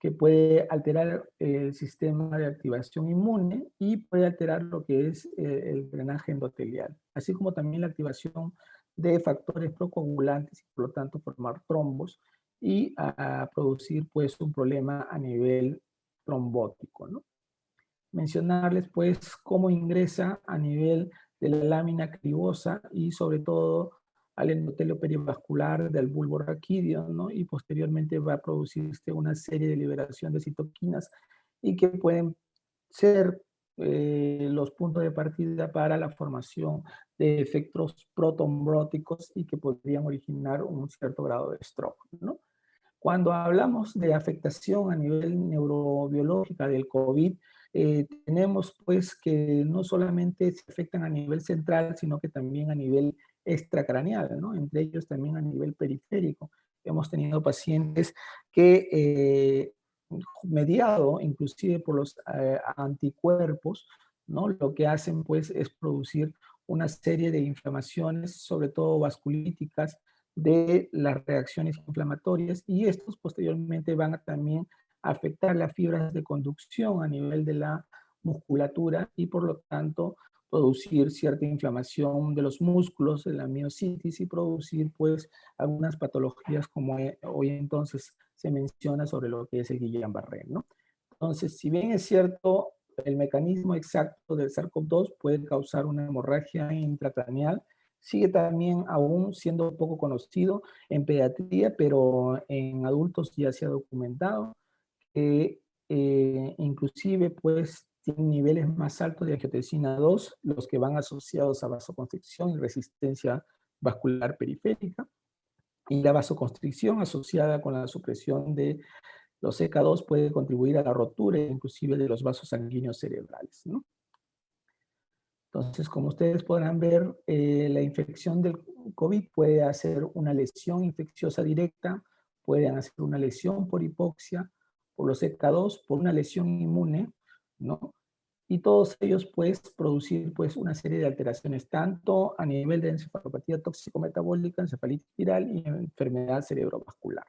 Que puede alterar el sistema de activación inmune y puede alterar lo que es el drenaje endotelial, así como también la activación de factores procoagulantes y por lo tanto formar trombos y a producir pues un problema a nivel trombótico, ¿no? Mencionarles pues cómo ingresa a nivel de la lámina cribosa y sobre todo al endotelio perivascular del bulbo raquídeo, ¿no? Y posteriormente va a producirse una serie de liberación de citoquinas y que pueden ser los puntos de partida para la formación de efectos protombróticos y que podrían originar un cierto grado de stroke, ¿no? Cuando hablamos de afectación a nivel neurobiológica del COVID, tenemos pues que no solamente se afectan a nivel central, sino que también a nivel extracraneal, ¿no? Entre ellos también a nivel periférico. Hemos tenido pacientes que, mediado inclusive por los anticuerpos, ¿no? Lo que hacen pues es producir una serie de inflamaciones, sobre todo vasculíticas, de las reacciones inflamatorias y estos posteriormente van a también afectar las fibras de conducción a nivel de la musculatura y por lo tanto producir cierta inflamación de los músculos, de la miositis y producir pues algunas patologías como hoy entonces se menciona sobre lo que es el Guillain-Barré, ¿no? Entonces, si bien es cierto, el mecanismo exacto del SARS-CoV-2 puede causar una hemorragia intracraneal, sigue también aún siendo poco conocido en pediatría, pero en adultos ya se ha documentado que inclusive pues tienen niveles más altos de angiotensina 2, los que van asociados a vasoconstricción y resistencia vascular periférica, y la vasoconstricción asociada con la supresión de los CK2 puede contribuir a la rotura inclusive de los vasos sanguíneos cerebrales, ¿no? Entonces, como ustedes podrán ver, la infección del COVID puede hacer una lesión infecciosa directa, pueden hacer una lesión por hipoxia, por los CK2, por una lesión inmune, ¿no? Y todos ellos pues producir pues una serie de alteraciones tanto a nivel de encefalopatía tóxico-metabólica, encefalitis viral y enfermedad cerebrovascular,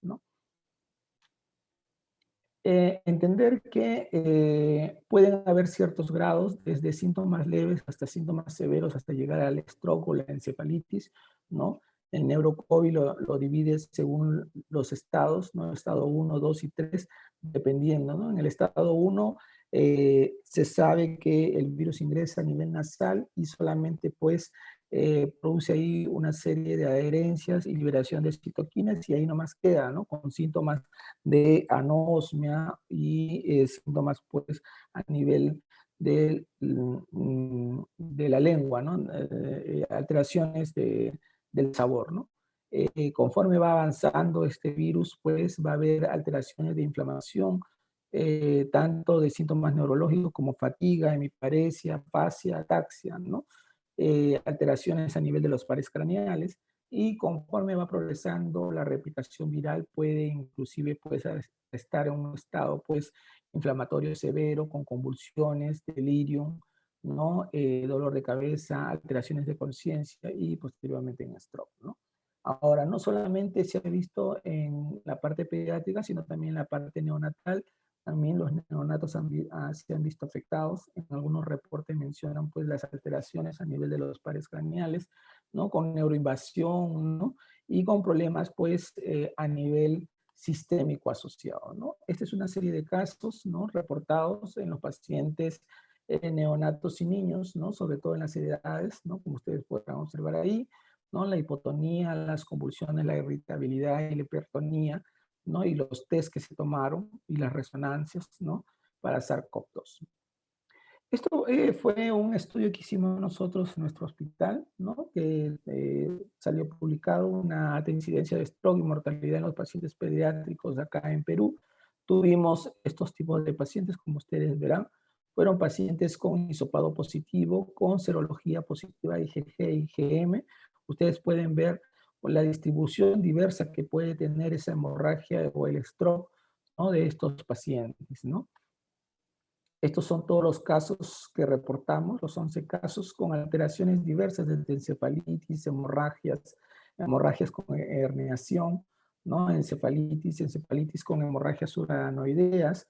¿no? Entender que pueden haber ciertos grados, desde síntomas leves hasta síntomas severos, hasta llegar al stroke o la encefalitis, ¿no? El neurocovid lo divide según los estados, ¿no? Estado 1, 2 y 3, dependiendo, ¿no? En el estado 1 se sabe que el virus ingresa a nivel nasal y solamente pues produce ahí una serie de adherencias y liberación de citoquinas y ahí nomás queda, ¿no? Con síntomas de anosmia y síntomas pues a nivel de la lengua, ¿no? Alteraciones del sabor, ¿no? Conforme va avanzando este virus, pues va a haber alteraciones de inflamación, tanto de síntomas neurológicos como fatiga, hemiparesia, afasia, ataxia, ¿no? Alteraciones a nivel de los pares craneales y conforme va progresando la replicación viral puede inclusive pues, estar en un estado pues, inflamatorio severo con convulsiones, delirium, ¿no? Dolor de cabeza, alteraciones de conciencia y posteriormente en stroke, ¿no? Ahora, no solamente se ha visto en la parte pediátrica, sino también en la parte neonatal. También los neonatos se han visto afectados. En algunos reportes mencionan pues las alteraciones a nivel de los pares craneales, ¿no? Con neuroinvasión, ¿no? Y con problemas pues a nivel sistémico asociado, ¿no? Esta es una serie de casos, ¿no? Reportados en los pacientes neonatos y niños, ¿no? Sobre todo en las edades, ¿no? Como ustedes podrán observar ahí, ¿no? La hipotonía, las convulsiones, la irritabilidad y la hipertonía, ¿no? Y los test que se tomaron y las resonancias, ¿no? Para SARS-CoV-2. Esto fue un estudio que hicimos nosotros en nuestro hospital, ¿no? Que salió publicado una alta incidencia de stroke y mortalidad en los pacientes pediátricos acá en Perú. Tuvimos estos tipos de pacientes, como ustedes verán, fueron pacientes con hisopado positivo, con serología positiva IgG y IgM. Ustedes pueden ver la distribución diversa que puede tener esa hemorragia o el stroke, ¿no? De estos pacientes, ¿no? Estos son todos los casos que reportamos, los 11 casos con alteraciones diversas desde encefalitis, hemorragias con herniación, ¿no? Encefalitis con hemorragias subaranoideas,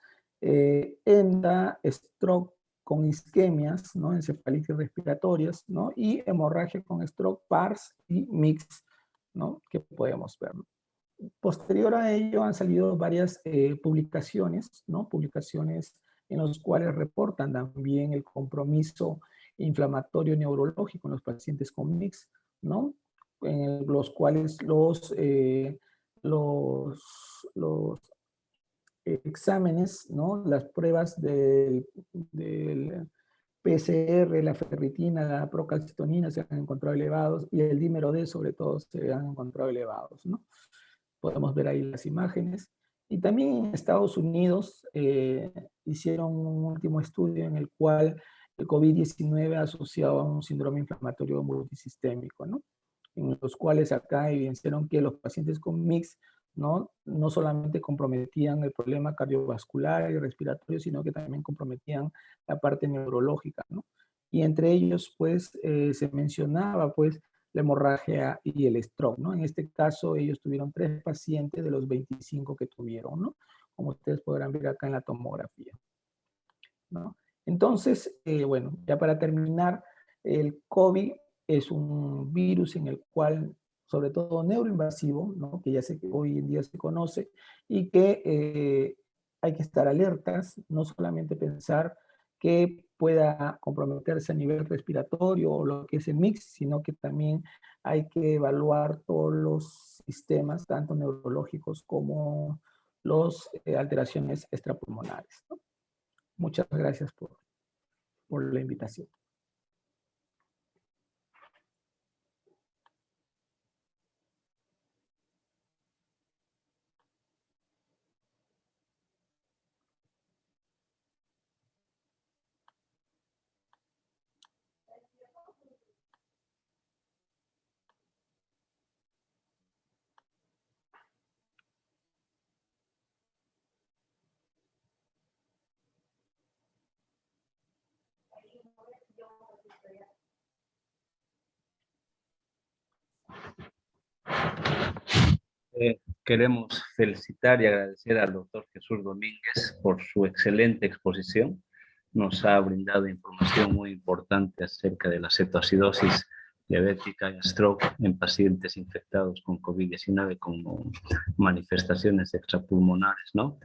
stroke con isquemias, ¿no? Encefalitis respiratorias, ¿no? Y hemorragia con stroke, PARS y mix, ¿no? Que podemos ver. Posterior a ello han salido varias publicaciones, ¿no? Publicaciones en los cuales reportan también el compromiso inflamatorio neurológico en los pacientes con mix, ¿no? En los cuales los exámenes, ¿no? Las pruebas del PCR, la ferritina, la procalcitonina se han encontrado elevados y el dímero D sobre todo se han encontrado elevados, ¿no? Podemos ver ahí las imágenes. Y también en Estados Unidos hicieron un último estudio en el cual el COVID-19 asociado a un síndrome inflamatorio multisistémico, ¿no? En los cuales acá evidenciaron que los pacientes con mix no solamente comprometían el problema cardiovascular y respiratorio, sino que también comprometían la parte neurológica, ¿no? Y entre ellos, pues, se mencionaba, pues, la hemorragia y el stroke, ¿no? En este caso, ellos tuvieron 3 pacientes de los 25 que tuvieron, ¿no? Como ustedes podrán ver acá en la tomografía, ¿no? Entonces, bueno, ya para terminar, el COVID es un virus en el cual, sobre todo neuroinvasivo, ¿no? Que hoy en día se conoce, y que hay que estar alertas, no solamente pensar que pueda comprometerse a nivel respiratorio o lo que es el mix, sino que también hay que evaluar todos los sistemas, tanto neurológicos como las alteraciones extrapulmonares, ¿no? Muchas gracias por la invitación. Queremos felicitar y agradecer al doctor Jesús Domínguez por su excelente exposición. Nos ha brindado información muy importante acerca de la cetoacidosis diabética y stroke en pacientes infectados con COVID-19 con manifestaciones extrapulmonares, ¿no?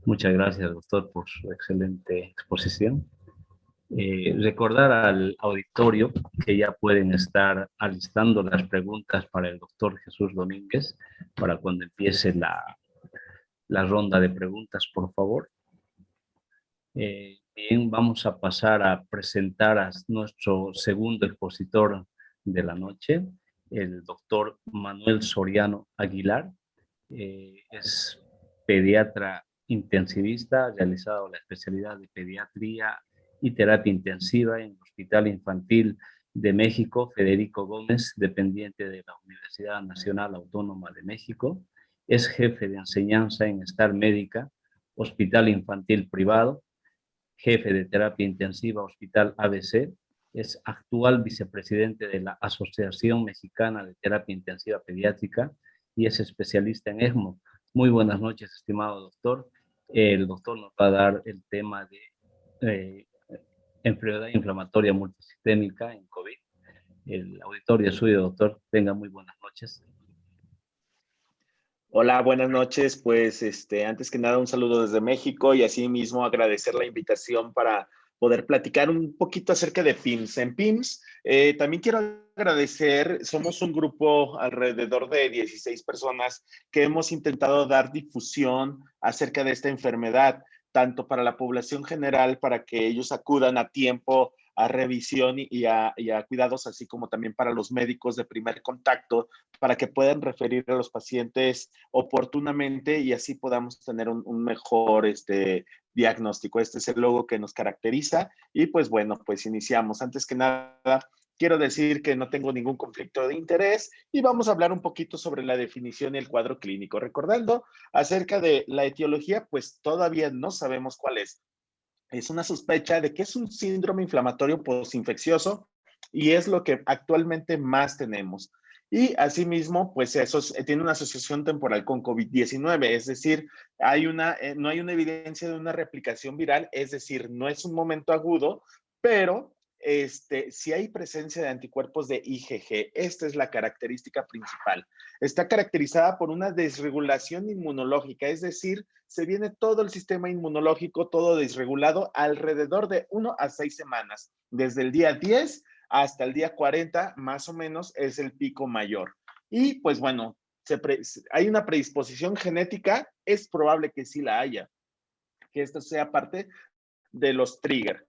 Muchas gracias, doctor, por su excelente exposición. Recordar al auditorio que ya pueden estar alistando las preguntas para el doctor Jesús Domínguez para cuando empiece la ronda de preguntas, por favor. Bien, vamos a pasar a presentar a nuestro segundo expositor de la noche, el doctor Manuel Soriano Aguilar. Es pediatra intensivista, ha realizado la especialidad de pediatría y terapia intensiva en el Hospital Infantil de México, Federico Gómez, dependiente de la Universidad Nacional Autónoma de México. Es jefe de enseñanza en Star Médica, Hospital Infantil Privado, jefe de terapia intensiva, Hospital ABC, es actual vicepresidente de la Asociación Mexicana de Terapia Intensiva Pediátrica y es especialista en ECMO. Muy buenas noches, estimado doctor. El doctor nos va a dar el tema de enfermedad inflamatoria multisistémica en COVID. El auditorio es suyo, doctor. Tenga muy buenas noches. Hola, buenas noches. Pues antes que nada un saludo desde México y asimismo agradecer la invitación para poder platicar un poquito acerca de PIMS. En PIMS también quiero agradecer, somos un grupo alrededor de 16 personas que hemos intentado dar difusión acerca de esta enfermedad, tanto para la población general, para que ellos acudan a tiempo a revisión y a cuidados, así como también para los médicos de primer contacto, para que puedan referir a los pacientes oportunamente y así podamos tener un mejor diagnóstico. Este es el logo que nos caracteriza y pues bueno, pues iniciamos. Antes que nada, quiero decir que no tengo ningún conflicto de interés y vamos a hablar un poquito sobre la definición y el cuadro clínico. Recordando acerca de la etiología, pues todavía no sabemos cuál es. Es una sospecha de que es un síndrome inflamatorio postinfeccioso y es lo que actualmente más tenemos. Y asimismo, pues eso tiene una asociación temporal con COVID-19, es decir, no hay una evidencia de una replicación viral, es decir, no es un momento agudo, pero si hay presencia de anticuerpos de IgG. Esta es la característica principal. Está caracterizada por una desregulación inmunológica, es decir, se viene todo el sistema inmunológico, todo desregulado alrededor de 1 a 6 semanas. Desde el día 10 hasta el día 40, más o menos, es el pico mayor. Y pues bueno, hay una predisposición genética, es probable que sí la haya, que esto sea parte de los triggers.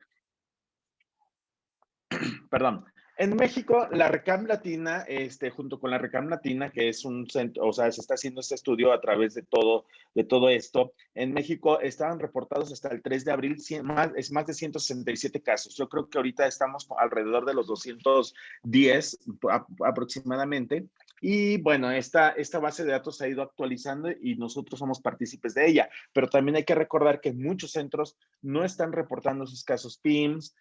Perdón. En México, la RECAM Latina, junto con la RECAM Latina, que es un centro, o sea, se está haciendo este estudio a través de todo esto. En México estaban reportados hasta el 3 de abril más de 167 casos. Yo creo que ahorita estamos alrededor de los 210 aproximadamente. Y bueno, esta base de datos se ha ido actualizando y nosotros somos partícipes de ella. Pero también hay que recordar que muchos centros no están reportando sus casos PIMS,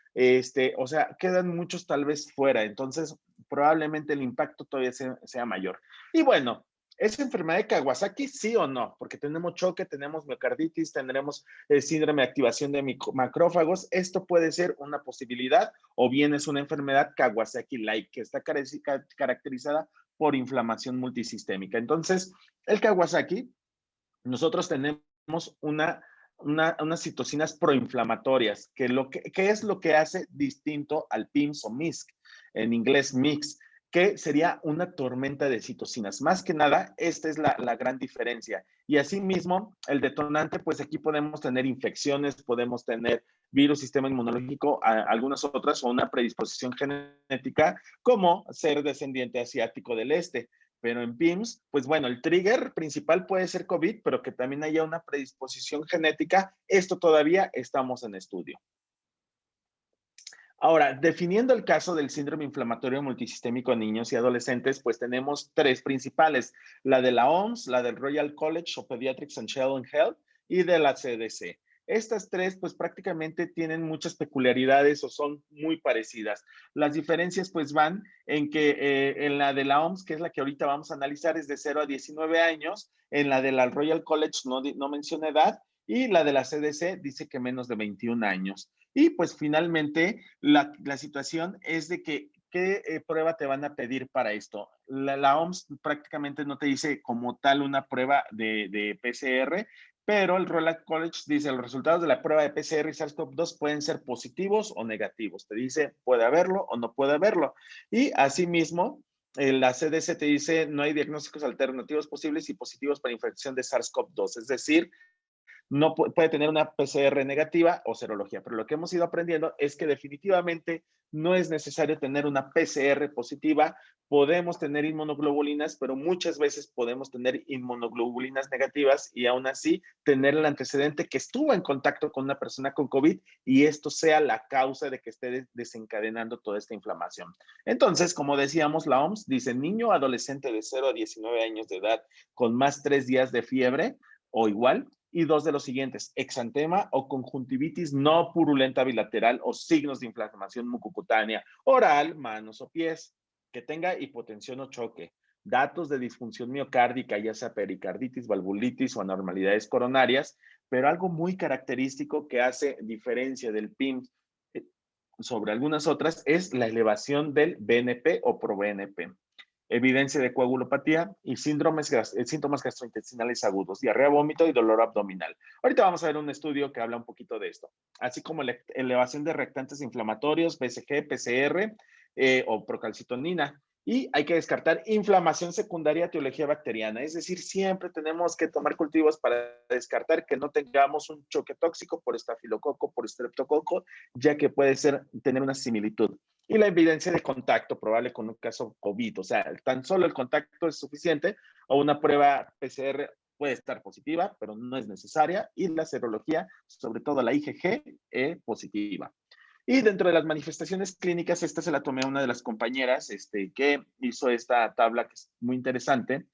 o sea, quedan muchos tal vez fuera, entonces probablemente el impacto todavía sea mayor. Y bueno, ¿es enfermedad de Kawasaki? Sí o no, porque tenemos choque, tenemos miocarditis, tendremos síndrome de activación de macrófagos. Esto puede ser una posibilidad o bien es una enfermedad Kawasaki-like que está caracterizada por inflamación multisistémica. Entonces, el Kawasaki, nosotros tenemos unas citocinas proinflamatorias, que es lo que hace distinto al PIMS o MISC, en inglés MIX, que sería una tormenta de citocinas. Más que nada, esta es la gran diferencia. Y asimismo, el detonante, pues aquí podemos tener infecciones, podemos tener virus, sistema inmunológico, algunas otras, o una predisposición genética, como ser descendiente asiático del este. Pero en PIMS, pues bueno, el trigger principal puede ser COVID, pero que también haya una predisposición genética. Esto todavía estamos en estudio. Ahora, definiendo el caso del síndrome inflamatorio multisistémico en niños y adolescentes, pues tenemos 3 principales, la de la OMS, la del Royal College of Pediatrics and Children Health y de la CDC. Estas 3, pues prácticamente tienen muchas peculiaridades o son muy parecidas. Las diferencias, pues van en que en la de la OMS, que es la que ahorita vamos a analizar, es de 0 a 19 años. En la de la Royal College no menciona edad. Y la de la CDC dice que menos de 21 años. Y pues finalmente la situación es de que ¿qué prueba te van a pedir para esto? La OMS prácticamente no te dice como tal una prueba de PCR, pero el Royal College dice los resultados de la prueba de PCR y SARS-CoV-2 pueden ser positivos o negativos. Te dice puede haberlo o no puede haberlo. Y asimismo, la CDC te dice no hay diagnósticos alternativos posibles y positivos para infección de SARS-CoV-2, es decir, no puede tener una PCR negativa o serología, pero lo que hemos ido aprendiendo es que definitivamente no es necesario tener una PCR positiva. Podemos tener inmunoglobulinas, pero muchas veces podemos tener inmunoglobulinas negativas y aún así tener el antecedente que estuvo en contacto con una persona con COVID y esto sea la causa de que esté desencadenando toda esta inflamación. Entonces, como decíamos, la OMS dice niño o adolescente de 0 a 19 años de edad con más 3 días de fiebre o igual, y 2 de los siguientes: exantema o conjuntivitis no purulenta bilateral o signos de inflamación mucocutánea oral, manos o pies, que tenga hipotensión o choque, datos de disfunción miocárdica, ya sea pericarditis, valvulitis o anormalidades coronarias, pero algo muy característico que hace diferencia del PIMS sobre algunas otras es la elevación del BNP o proBNP. Evidencia de coagulopatía y síntomas gastrointestinales agudos, diarrea, vómito y dolor abdominal. Ahorita vamos a ver un estudio que habla un poquito de esto, así como la elevación de reactantes inflamatorios, BCG, PCR o procalcitonina. Y hay que descartar inflamación secundaria a etiología bacteriana, es decir, siempre tenemos que tomar cultivos para descartar que no tengamos un choque tóxico por estafilococo, por estreptococo, ya que puede tener una similitud. Y la evidencia de contacto probable con un caso COVID, o sea, tan solo el contacto es suficiente, o una prueba PCR puede estar positiva, pero no es necesaria, y la serología, sobre todo la IgG, positiva. Y dentro de las manifestaciones clínicas, esta se la tomé a una de las compañeras que hizo esta tabla que es muy interesante.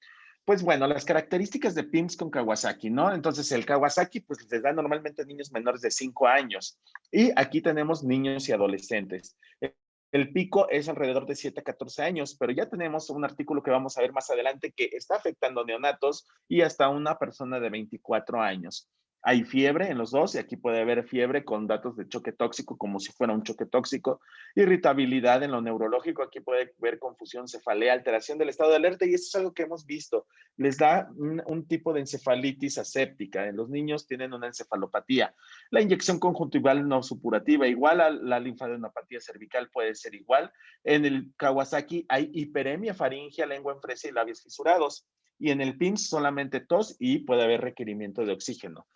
Pues bueno, las características de PIMS con Kawasaki, ¿no? Entonces el Kawasaki pues les da normalmente a niños menores de 5 años y aquí tenemos niños y adolescentes. El pico es alrededor de 7 a 14 años, pero ya tenemos un artículo que vamos a ver más adelante que está afectando a neonatos y hasta una persona de 24 años. Hay fiebre en los dos y aquí puede haber fiebre con datos de choque tóxico como si fuera un choque tóxico, irritabilidad en lo neurológico, aquí puede haber confusión, cefalea, alteración del estado de alerta y eso es algo que hemos visto. Les da un tipo de encefalitis aséptica. En los niños tienen una encefalopatía. La inyección conjuntival no supurativa igual a la linfadenopatía cervical puede ser igual. En el Kawasaki hay hiperemia faríngea, lengua en fresa y labios fisurados. Y en el PIMS solamente tos y puede haber requerimiento de oxígeno.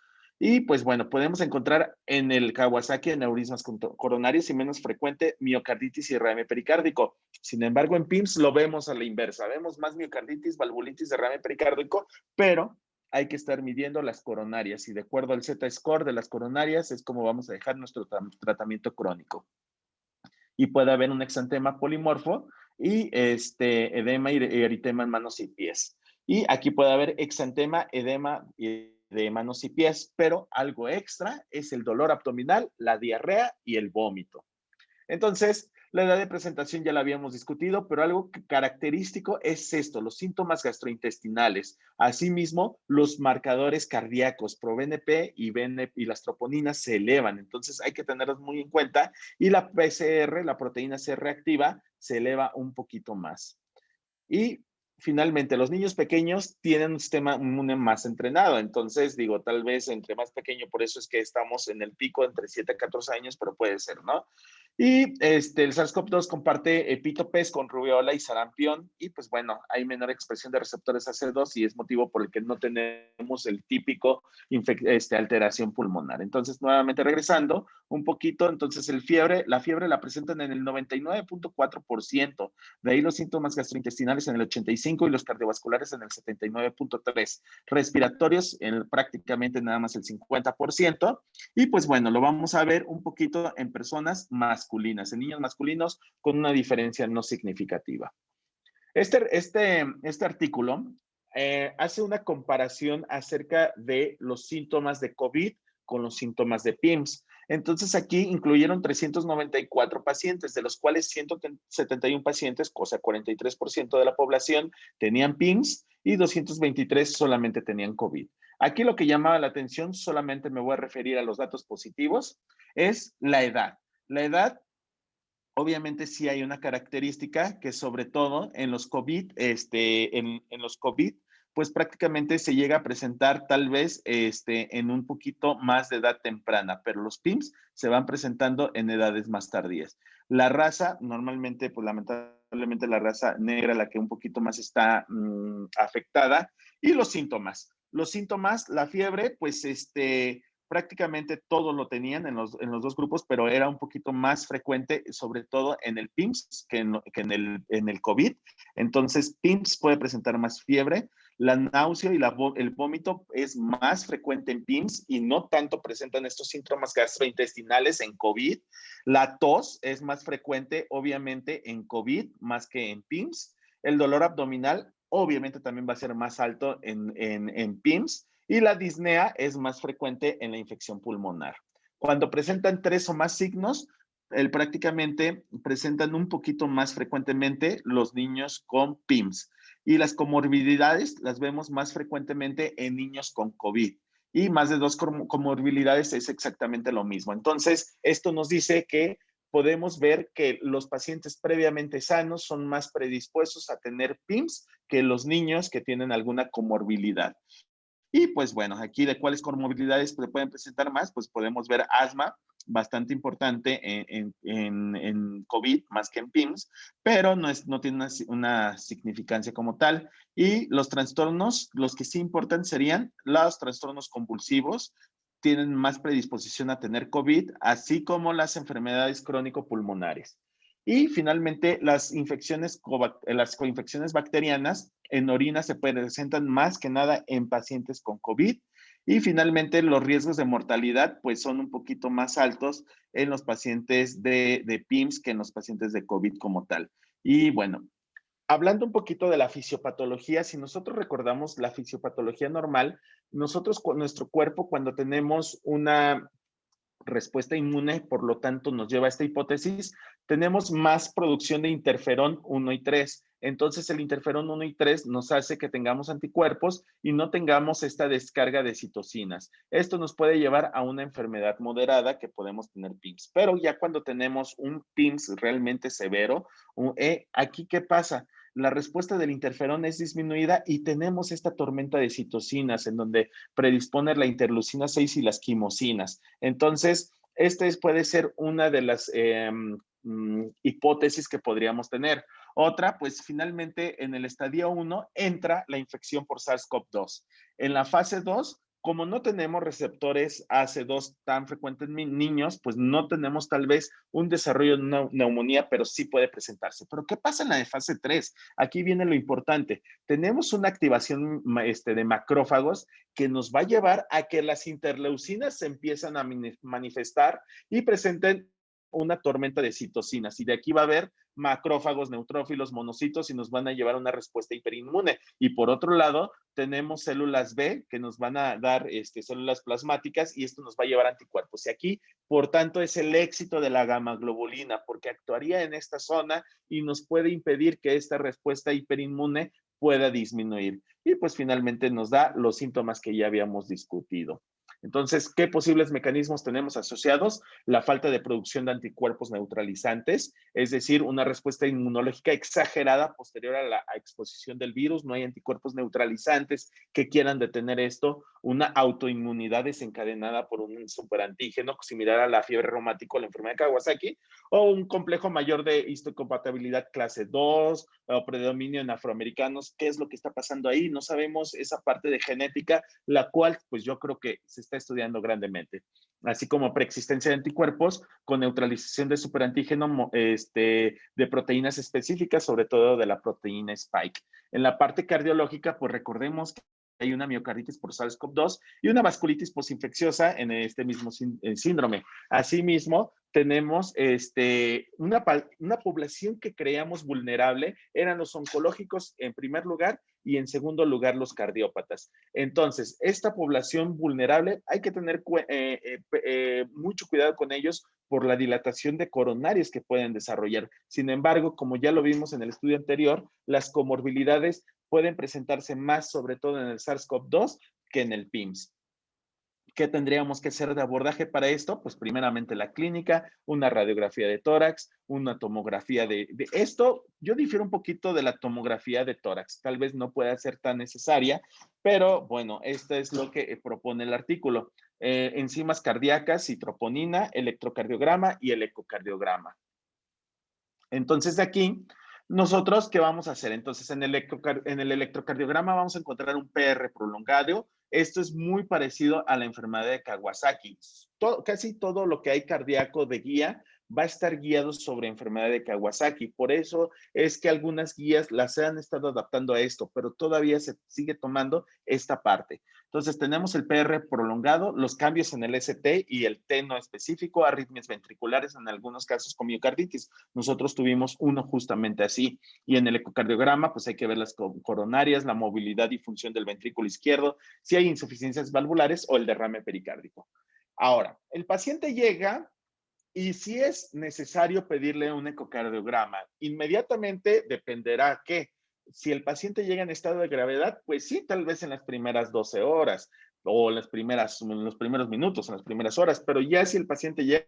Y pues bueno, podemos encontrar en el Kawasaki aneurismas coronarios y menos frecuente miocarditis y derrame pericárdico. Sin embargo, en PIMS lo vemos a la inversa. Vemos más miocarditis, valvulitis, derrame pericárdico, pero hay que estar midiendo las coronarias y de acuerdo al Z-score de las coronarias es como vamos a dejar nuestro tratamiento crónico. Y puede haber un exantema polimorfo y edema y eritema en manos y pies. Y aquí puede haber exantema, edema de manos y pies, pero algo extra es el dolor abdominal, la diarrea y el vómito. Entonces, la edad de presentación ya la habíamos discutido, pero algo característico es esto, los síntomas gastrointestinales. Asimismo, los marcadores cardíacos, proBNP y BNP y las troponinas se elevan, entonces hay que tenerlos muy en cuenta. Y la PCR, la proteína C reactiva, se eleva un poquito más. Y finalmente, los niños pequeños tienen un sistema inmune más entrenado. Entonces, digo, tal vez entre más pequeño, por eso es que estamos en el pico entre 7 a 14 años, pero puede ser, ¿no? Y el SARS-CoV-2 comparte epítopes con rubiola y sarampión. Y pues bueno, hay menor expresión de receptores AC2 y es motivo por el que no tenemos el típico alteración pulmonar. Entonces, nuevamente regresando un poquito, entonces la fiebre la presentan en el 99.4%. De ahí los síntomas gastrointestinales en el 85% y los cardiovasculares en el 79.3%. Respiratorios en prácticamente nada más el 50%. Y pues bueno, lo vamos a ver un poquito en personas masculinas, en niños masculinos con una diferencia no significativa. Este artículo hace una comparación acerca de los síntomas de COVID con los síntomas de PIMS. Entonces aquí incluyeron 394 pacientes, de los cuales 171 pacientes, o sea, 43% de la población, tenían PIMS y 223 solamente tenían COVID. Aquí lo que llamaba la atención, solamente me voy a referir a los datos positivos, es la edad. La edad, obviamente sí hay una característica que sobre todo en los COVID, en los COVID, pues prácticamente se llega a presentar tal vez en un poquito más de edad temprana, pero los PIMS se van presentando en edades más tardías. La raza, normalmente, pues lamentablemente la raza negra la que un poquito más está afectada, y los síntomas. Los síntomas, la fiebre, pues prácticamente todos lo tenían en los dos grupos, pero era un poquito más frecuente, sobre todo en el PIMS que en el COVID. Entonces, PIMS puede presentar más fiebre. La náusea y el vómito es más frecuente en PIMS y no tanto presentan estos síntomas gastrointestinales en COVID. La tos es más frecuente, obviamente, en COVID más que en PIMS. El dolor abdominal, obviamente, también va a ser más alto en PIMS. Y la disnea es más frecuente en la infección pulmonar. Cuando presentan 3 o más signos, prácticamente presentan un poquito más frecuentemente los niños con PIMS. Y las comorbilidades las vemos más frecuentemente en niños con COVID. Y más de 2 comorbilidades es exactamente lo mismo. Entonces, esto nos dice que podemos ver que los pacientes previamente sanos son más predispuestos a tener PIMS que los niños que tienen alguna comorbilidad. Y pues bueno, aquí de cuáles comorbilidades se pueden presentar más, pues podemos ver asma, bastante importante en COVID, más que en PIMS, pero no tiene una significancia como tal. Y los trastornos, los que sí importan serían los trastornos convulsivos, tienen más predisposición a tener COVID, así como las enfermedades crónico-pulmonares. Y finalmente, las infecciones bacterianas en orina se presentan más que nada en pacientes con COVID. Y finalmente, los riesgos de mortalidad pues son un poquito más altos en los pacientes de PIMS que en los pacientes de COVID como tal. Y bueno, hablando un poquito de la fisiopatología, si nosotros recordamos la fisiopatología normal, nuestro cuerpo cuando tenemos una respuesta inmune, por lo tanto nos lleva a esta hipótesis, tenemos más producción de interferón 1 y 3. Entonces el interferón 1 y 3 nos hace que tengamos anticuerpos y no tengamos esta descarga de citocinas. Esto nos puede llevar a una enfermedad moderada que podemos tener PIMS. Pero ya cuando tenemos un PIMS realmente severo, aquí ¿qué pasa? La respuesta del interferón es disminuida y tenemos esta tormenta de citocinas en donde predispone la interleucina 6 y las quimosinas. Entonces, puede ser una de las hipótesis que podríamos tener. Otra, pues finalmente en el estadio 1 entra la infección por SARS-CoV-2. En la fase 2, como no tenemos receptores AC2 tan frecuentes en niños, pues no tenemos tal vez un desarrollo de una neumonía, pero sí puede presentarse. Pero ¿qué pasa en la de fase 3? Aquí viene lo importante. Tenemos una activación de macrófagos que nos va a llevar a que las interleucinas se empiezan a manifestar y presenten una tormenta de citocinas. Y de aquí va a haber macrófagos, neutrófilos, monocitos y nos van a llevar a una respuesta hiperinmune. Y por otro lado, tenemos células B que nos van a dar células plasmáticas y esto nos va a llevar a anticuerpos. Y aquí, por tanto, es el éxito de la gamma-globulina porque actuaría en esta zona y nos puede impedir que esta respuesta hiperinmune pueda disminuir. Y pues finalmente nos da los síntomas que ya habíamos discutido. Entonces, ¿qué posibles mecanismos tenemos asociados? La falta de producción de anticuerpos neutralizantes, es decir, una respuesta inmunológica exagerada posterior a la exposición del virus. No hay anticuerpos neutralizantes que quieran detener esto. Una autoinmunidad desencadenada por un superantígeno, similar a la fiebre reumática o la enfermedad de Kawasaki, o un complejo mayor de histocompatibilidad clase 2 o predominio en afroamericanos. ¿Qué es lo que está pasando ahí? No sabemos esa parte de genética, la cual pues yo creo que se está estudiando grandemente, así como preexistencia de anticuerpos con neutralización de superantígeno de proteínas específicas, sobre todo de la proteína Spike. En la parte cardiológica, pues recordemos que hay una miocarditis por SARS-CoV-2 y una vasculitis posinfecciosa en este mismo síndrome. Asimismo, tenemos una población que creíamos vulnerable, eran los oncológicos en primer lugar y en segundo lugar los cardiópatas. Entonces, esta población vulnerable hay que tener mucho cuidado con ellos por la dilatación de coronarios que pueden desarrollar. Sin embargo, como ya lo vimos en el estudio anterior, las comorbilidades pueden presentarse más, sobre todo en el SARS-CoV-2, que en el PIMS. ¿Qué tendríamos que hacer de abordaje para esto? Pues primeramente la clínica, una radiografía de tórax, una tomografía de esto. Yo difiero un poquito de la tomografía de tórax. Tal vez no pueda ser tan necesaria, pero bueno, esto es lo que propone el artículo. Enzimas cardíacas, citroponina, electrocardiograma y el ecocardiograma. Entonces, de aquí, nosotros, ¿qué vamos a hacer? Entonces, en el electrocardiograma vamos a encontrar un PR prolongado. Esto es muy parecido a la enfermedad de Kawasaki. Casi todo lo que hay cardíaco de guía va a estar guiado sobre enfermedad de Kawasaki. Por eso es que algunas guías las han estado adaptando a esto, pero todavía se sigue tomando esta parte. Entonces tenemos el PR prolongado, los cambios en el ST y el T no específico, arritmias ventriculares, en algunos casos con miocarditis. Nosotros tuvimos uno justamente así. Y en el ecocardiograma, pues hay que ver las coronarias, la movilidad y función del ventrículo izquierdo, si hay insuficiencias valvulares o el derrame pericárdico. Ahora, el paciente llega y si es necesario pedirle un ecocardiograma, inmediatamente dependerá que si el paciente llega en estado de gravedad, pues sí, tal vez en las primeras 12 horas o en los primeros minutos, en las primeras horas, pero ya si el paciente llega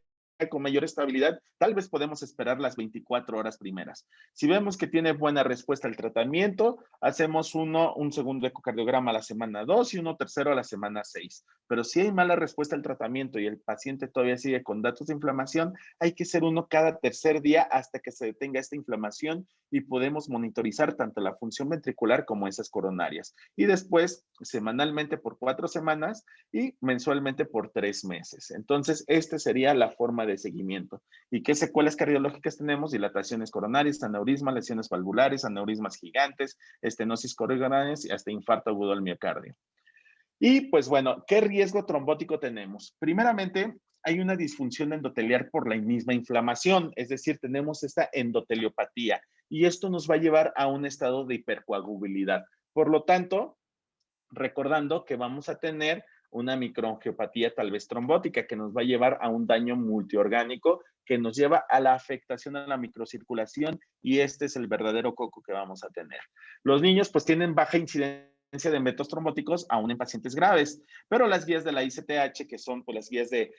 con mayor estabilidad, tal vez podemos esperar las 24 horas primeras. Si vemos que tiene buena respuesta al tratamiento, hacemos un segundo ecocardiograma a la semana 2 y uno tercero a la semana 6. Pero si hay mala respuesta al tratamiento y el paciente todavía sigue con datos de inflamación, hay que hacer uno cada tercer día hasta que se detenga esta inflamación y podemos monitorizar tanto la función ventricular como esas coronarias. Y después, semanalmente por 4 semanas y mensualmente por 3 meses. Entonces, esta sería la forma de seguimiento. ¿Y qué secuelas cardiológicas tenemos? Dilataciones coronarias, aneurismas, lesiones valvulares, aneurismas gigantes, estenosis coronarias y hasta infarto agudo al miocardio. Y pues bueno, ¿qué riesgo trombótico tenemos? Primeramente, hay una disfunción endotelial por la misma inflamación, es decir, tenemos esta endoteliopatía y esto nos va a llevar a un estado de hipercoagulabilidad. Por lo tanto, recordando que vamos a tener una microangiopatía tal vez trombótica que nos va a llevar a un daño multiorgánico que nos lleva a la afectación a la microcirculación y este es el verdadero coco que vamos a tener. Los niños pues tienen baja incidencia de eventos trombóticos aún en pacientes graves, pero las guías de la ICTH, que son pues, las guías de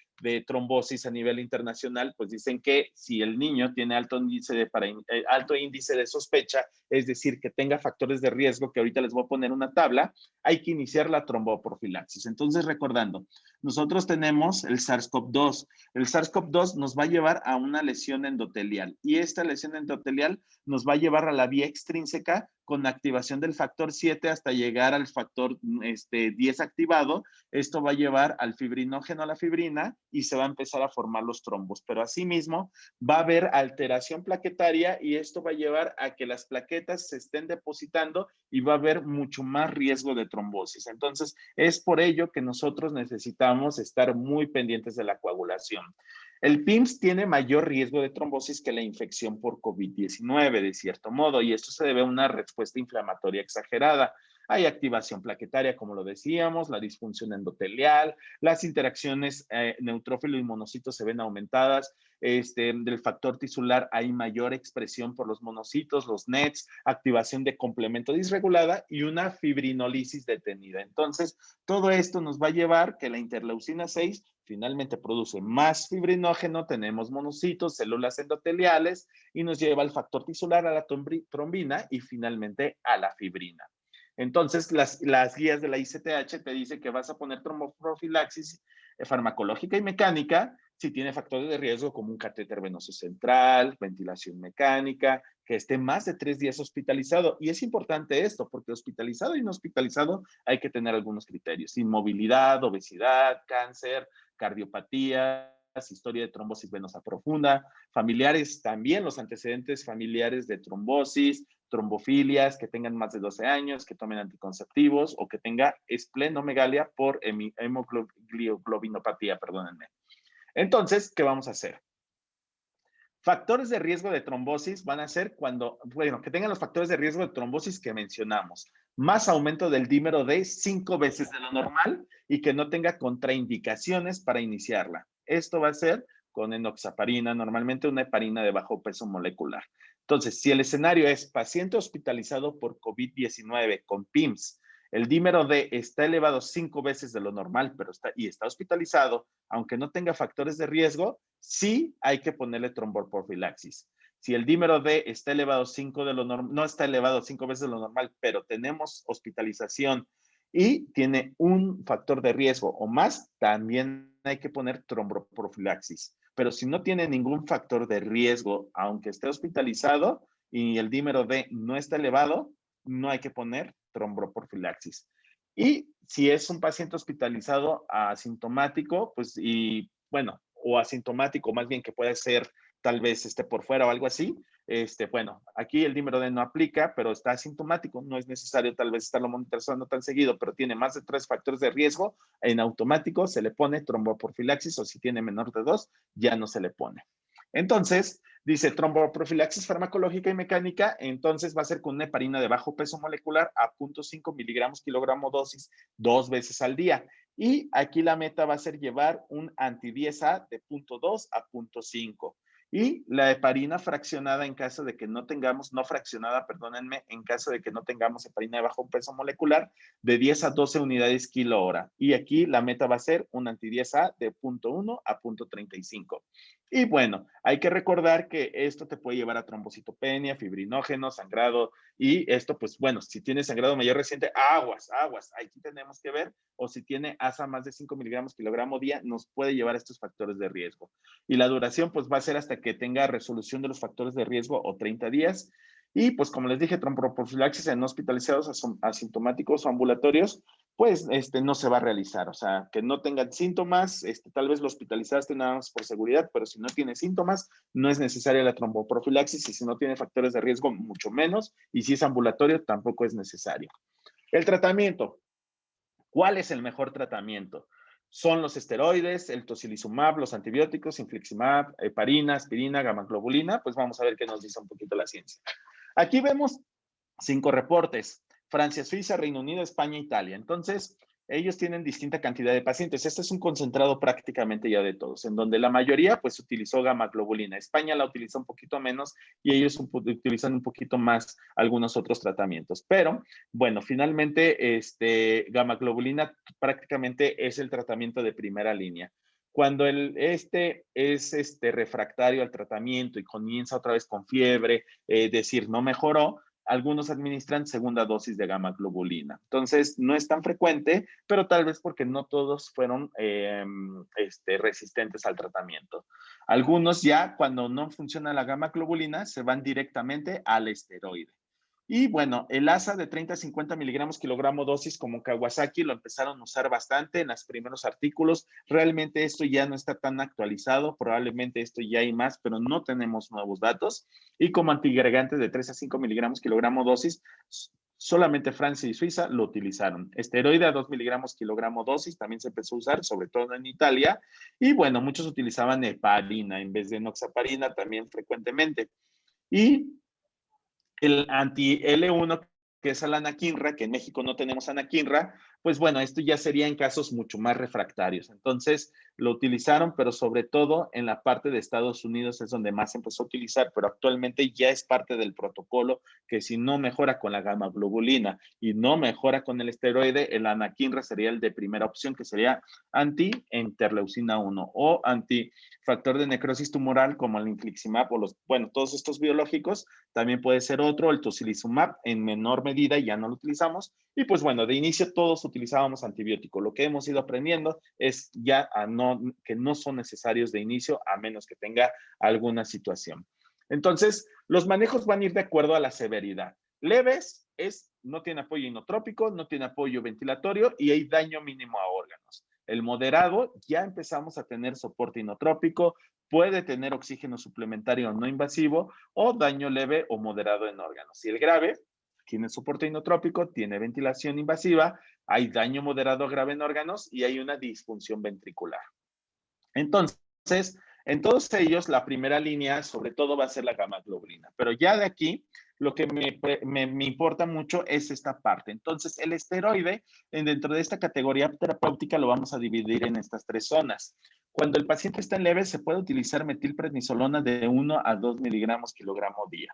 trombosis a nivel internacional, pues dicen que si el niño tiene alto índice de sospecha, es decir, que tenga factores de riesgo, que ahorita les voy a poner una tabla, hay que iniciar la tromboprofilaxis. Entonces, recordando, nosotros tenemos el SARS-CoV-2. El SARS-CoV-2 nos va a llevar a una lesión endotelial y esta lesión endotelial nos va a llevar a la vía extrínseca con activación del factor 7 hasta llegar al factor 10 activado. Esto va a llevar al fibrinógeno, a la fibrina, y se va a empezar a formar los trombos. Pero asimismo va a haber alteración plaquetaria y esto va a llevar a que las plaquetas se estén depositando y va a haber mucho más riesgo de trombosis. Entonces, es por ello que nosotros necesitamos estar muy pendientes de la coagulación. El PIMS tiene mayor riesgo de trombosis que la infección por COVID-19, de cierto modo, y esto se debe a una respuesta inflamatoria exagerada. Hay activación plaquetaria, como lo decíamos, la disfunción endotelial, las interacciones neutrófilo y monocitos se ven aumentadas, del factor tisular hay mayor expresión por los monocitos, los NETs, activación de complemento disregulada y una fibrinolisis detenida. Entonces, todo esto nos va a llevar que la interleucina 6 finalmente produce más fibrinógeno, tenemos monocitos, células endoteliales y nos lleva al factor tisular, a la trombina y finalmente a la fibrina. Entonces, las guías de la ICTH te dicen que vas a poner tromboprofilaxis farmacológica y mecánica si tiene factores de riesgo como un catéter venoso central, ventilación mecánica, que esté más de 3 días hospitalizado. Y es importante esto, porque hospitalizado y no hospitalizado hay que tener algunos criterios. Inmovilidad, obesidad, cáncer, cardiopatías, historia de trombosis venosa profunda, familiares también, los antecedentes familiares de trombosis, trombofilias, que tengan más de 12 años, que tomen anticonceptivos o que tenga esplenomegalia por hemoglobinopatía, perdónenme. Entonces, ¿qué vamos a hacer? Factores de riesgo de trombosis van a ser que tengan los factores de riesgo de trombosis que mencionamos. Más aumento del dímero D 5 veces de lo normal y que no tenga contraindicaciones para iniciarla. Esto va a ser con enoxaparina, normalmente una heparina de bajo peso molecular. Entonces, si el escenario es paciente hospitalizado por COVID-19 con PIMS, el dímero D está elevado 5 veces de lo normal, pero está hospitalizado, aunque no tenga factores de riesgo, sí hay que ponerle tromboprofilaxis. Si el dímero D está elevado 5 de lo normal, no está elevado 5 veces de lo normal, pero tenemos hospitalización y tiene un factor de riesgo o más, también hay que poner tromboprofilaxis. Pero si no tiene ningún factor de riesgo, aunque esté hospitalizado y el dímero D no está elevado, no hay que poner tromboprofilaxis. Y si es un paciente hospitalizado asintomático, pues o asintomático más bien que puede ser tal vez esté por fuera o algo así, bueno, aquí el dímero D no aplica, pero está asintomático, no es necesario tal vez estarlo monitorizando tan seguido, pero tiene más de 3 factores de riesgo, en automático se le pone tromboprofilaxis, o si tiene menor de 2, ya no se le pone. Entonces, dice tromboprofilaxis farmacológica y mecánica, entonces va a ser con una heparina de bajo peso molecular a 0.5 miligramos kilogramo dosis 2 veces al día. Y aquí la meta va a ser llevar un anti-10A de 0.2 a 0.5. Y la heparina fraccionada en caso de que no tengamos, no fraccionada, perdónenme, en caso de que no tengamos heparina de bajo peso molecular, de 10 a 12 unidades kilo hora. Y aquí la meta va a ser un anti-10A de 0.1 a 0.35. Y bueno, hay que recordar que esto te puede llevar a trombocitopenia, fibrinógeno, sangrado, y esto, pues bueno, si tiene sangrado mayor reciente, aguas, aquí tenemos que ver, o si tiene ASA más de 5 miligramos kilogramo día, nos puede llevar a estos factores de riesgo. Y la duración, pues va a ser hasta que tenga resolución de los factores de riesgo o 30 días. Y pues como les dije, tromboprofilaxis en hospitalizados asintomáticos o ambulatorios, pues no se va a realizar. O sea, que no tengan síntomas, tal vez lo hospitalizaste nada más por seguridad, pero si no tiene síntomas, no es necesaria la tromboprofilaxis, y si no tiene factores de riesgo, mucho menos, y si es ambulatorio, tampoco es necesario. El tratamiento. ¿Cuál es el mejor tratamiento? Son los esteroides, el tocilizumab, los antibióticos, infliximab, heparina, aspirina, gamaglobulina. Pues vamos a ver qué nos dice un poquito la ciencia. Aquí vemos 5 reportes: Francia, Suiza, Reino Unido, España, Italia. Entonces, ellos tienen distinta cantidad de pacientes. Este es un concentrado prácticamente ya de todos, en donde la mayoría pues utilizó gamaglobulina. España la utiliza un poquito menos y ellos utilizan un poquito más algunos otros tratamientos. Pero, bueno, finalmente, gamaglobulina prácticamente es el tratamiento de primera línea. Cuando es refractario al tratamiento y comienza otra vez con fiebre, decir no mejoró, algunos administran segunda dosis de gamaglobulina. Entonces, no es tan frecuente, pero tal vez porque no todos fueron resistentes al tratamiento. Algunos ya, cuando no funciona la gamaglobulina, se van directamente al esteroide. Y bueno, el ASA de 30 a 50 miligramos kilogramo dosis como Kawasaki lo empezaron a usar bastante en los primeros artículos. Realmente esto ya no está tan actualizado, probablemente esto ya hay más, pero no tenemos nuevos datos. Y como antiagregante de 3 a 5 miligramos kilogramo dosis, solamente Francia y Suiza lo utilizaron. Esteroide a 2 miligramos kilogramo dosis también se empezó a usar, sobre todo en Italia. Y bueno, muchos utilizaban heparina en vez de enoxaparina también frecuentemente. Y el anti-L1, que es el anakinra, que en México no tenemos anakinra, pues bueno, esto ya sería en casos mucho más refractarios. Entonces, lo utilizaron, pero sobre todo en la parte de Estados Unidos es donde más se empezó a utilizar, pero actualmente ya es parte del protocolo que si no mejora con la gamaglobulina y no mejora con el esteroide, el anakinra sería el de primera opción, que sería anti-interleucina 1 o antifactor de necrosis tumoral como el infliximab o todos estos biológicos. También puede ser otro, el tocilizumab, en menor medida, ya no lo utilizamos. Y pues bueno, de inicio todos utilizábamos antibiótico. Lo que hemos ido aprendiendo es ya que no son necesarios de inicio a menos que tenga alguna situación. Entonces, los manejos van a ir de acuerdo a la severidad. Leves no tiene apoyo inotrópico, no tiene apoyo ventilatorio y hay daño mínimo a órganos. El moderado, ya empezamos a tener soporte inotrópico, puede tener oxígeno suplementario no invasivo o daño leve o moderado en órganos. Y el grave tiene soporte inotrópico, tiene ventilación invasiva, hay daño moderado grave en órganos y hay una disfunción ventricular. Entonces, en todos ellos, la primera línea sobre todo va a ser la gamaglobulina. Pero ya de aquí, lo que me importa mucho es esta parte. Entonces, el esteroide, dentro de esta categoría terapéutica, lo vamos a dividir en estas 3 zonas. Cuando el paciente está en leve, se puede utilizar metilprednisolona de 1 a 2 miligramos kilogramo día.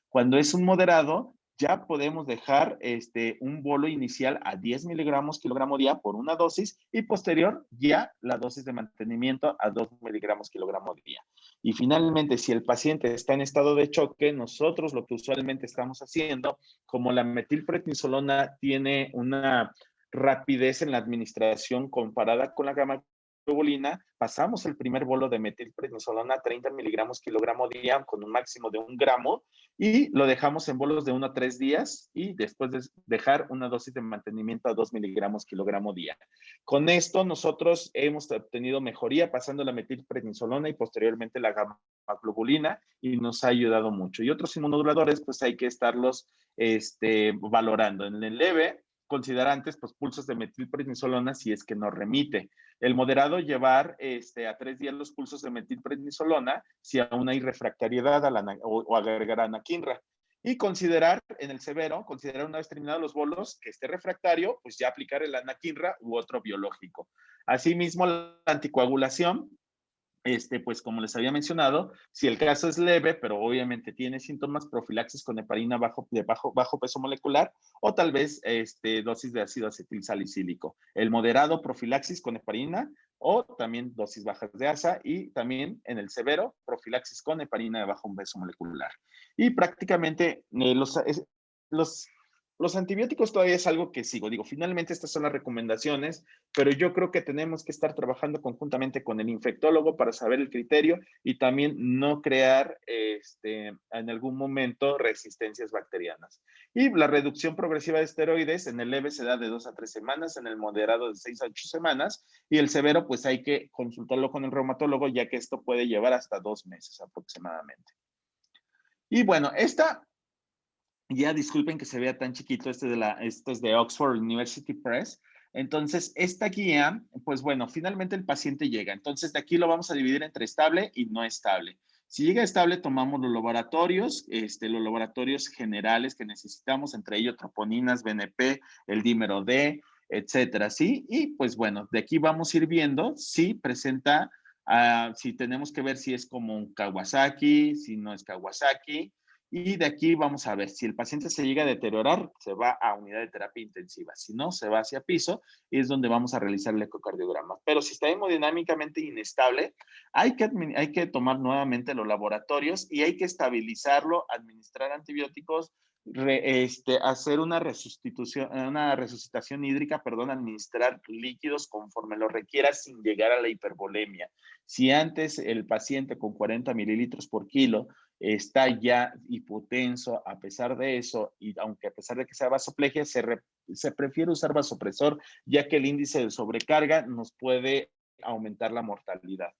Cuando es un moderado, ya podemos dejar un bolo inicial a 10 miligramos kilogramo día por una dosis y posterior ya la dosis de mantenimiento a 2 miligramos kilogramo día. Y finalmente, si el paciente está en estado de choque, nosotros lo que usualmente estamos haciendo, como la metilprednisolona tiene una rapidez en la administración comparada con la globulina, pasamos el primer bolo de metilprednisolona, 30 miligramos kilogramo día, con un máximo de 1 gramo, y lo dejamos en bolos de 1 a 3 días, y después de dejar una dosis de mantenimiento a 2 miligramos kilogramo día. Con esto nosotros hemos obtenido mejoría pasando la metilprednisolona y posteriormente la gamma-globulina, y nos ha ayudado mucho. Y otros inmunomoduladores, pues hay que estarlos valorando. En el leve, considerantes, pues pulsos de metilprednisolona si es que no remite. El moderado, llevar a 3 días los pulsos de metilprednisolona si aún hay refractariedad a o agregar anakinra. Y considerar, en el severo, considerar una vez terminados los bolos que esté refractario, pues ya aplicar el anakinra u otro biológico. Asimismo, la anticoagulación, pues como les había mencionado, si el caso es leve, pero obviamente tiene síntomas, profilaxis con heparina de bajo peso molecular, o tal vez dosis de ácido acetil salicílico. El moderado, profilaxis con heparina, o también dosis bajas de ASA, y también en el severo, profilaxis con heparina de bajo peso molecular. Y prácticamente los antibióticos todavía es algo que sigo. Digo, finalmente estas son las recomendaciones, pero yo creo que tenemos que estar trabajando conjuntamente con el infectólogo para saber el criterio y también no crear en algún momento resistencias bacterianas. Y la reducción progresiva de esteroides en el leve se da de 2 a 3 semanas, en el moderado de 6 a 8 semanas, y el severo pues hay que consultarlo con el reumatólogo, ya que esto puede llevar hasta 2 meses aproximadamente. Y bueno, ya disculpen que se vea tan chiquito, este es de Oxford University Press. Entonces, esta guía, pues bueno, finalmente el paciente llega. Entonces, de aquí lo vamos a dividir entre estable y no estable. Si llega estable, tomamos los laboratorios generales que necesitamos, entre ellos troponinas, BNP, el dímero D, etcétera, ¿sí? Y pues bueno, de aquí vamos a ir viendo si presenta, si tenemos que ver si es como un Kawasaki, si no es Kawasaki. Y de aquí vamos a ver, si el paciente se llega a deteriorar, se va a unidad de terapia intensiva. Si no, se va hacia piso y es donde vamos a realizar el ecocardiograma. Pero si está hemodinámicamente inestable, hay que tomar nuevamente los laboratorios y hay que estabilizarlo, administrar antibióticos, hacer una resucitación hídrica, administrar líquidos conforme lo requiera sin llegar a la hipervolemia. Si antes el paciente con 40 mililitros por kilo está ya hipotenso, a pesar de eso, y aunque a pesar de que sea vasoplegia, se prefiere usar vasopresor, ya que el índice de sobrecarga nos puede aumentar la mortalidad.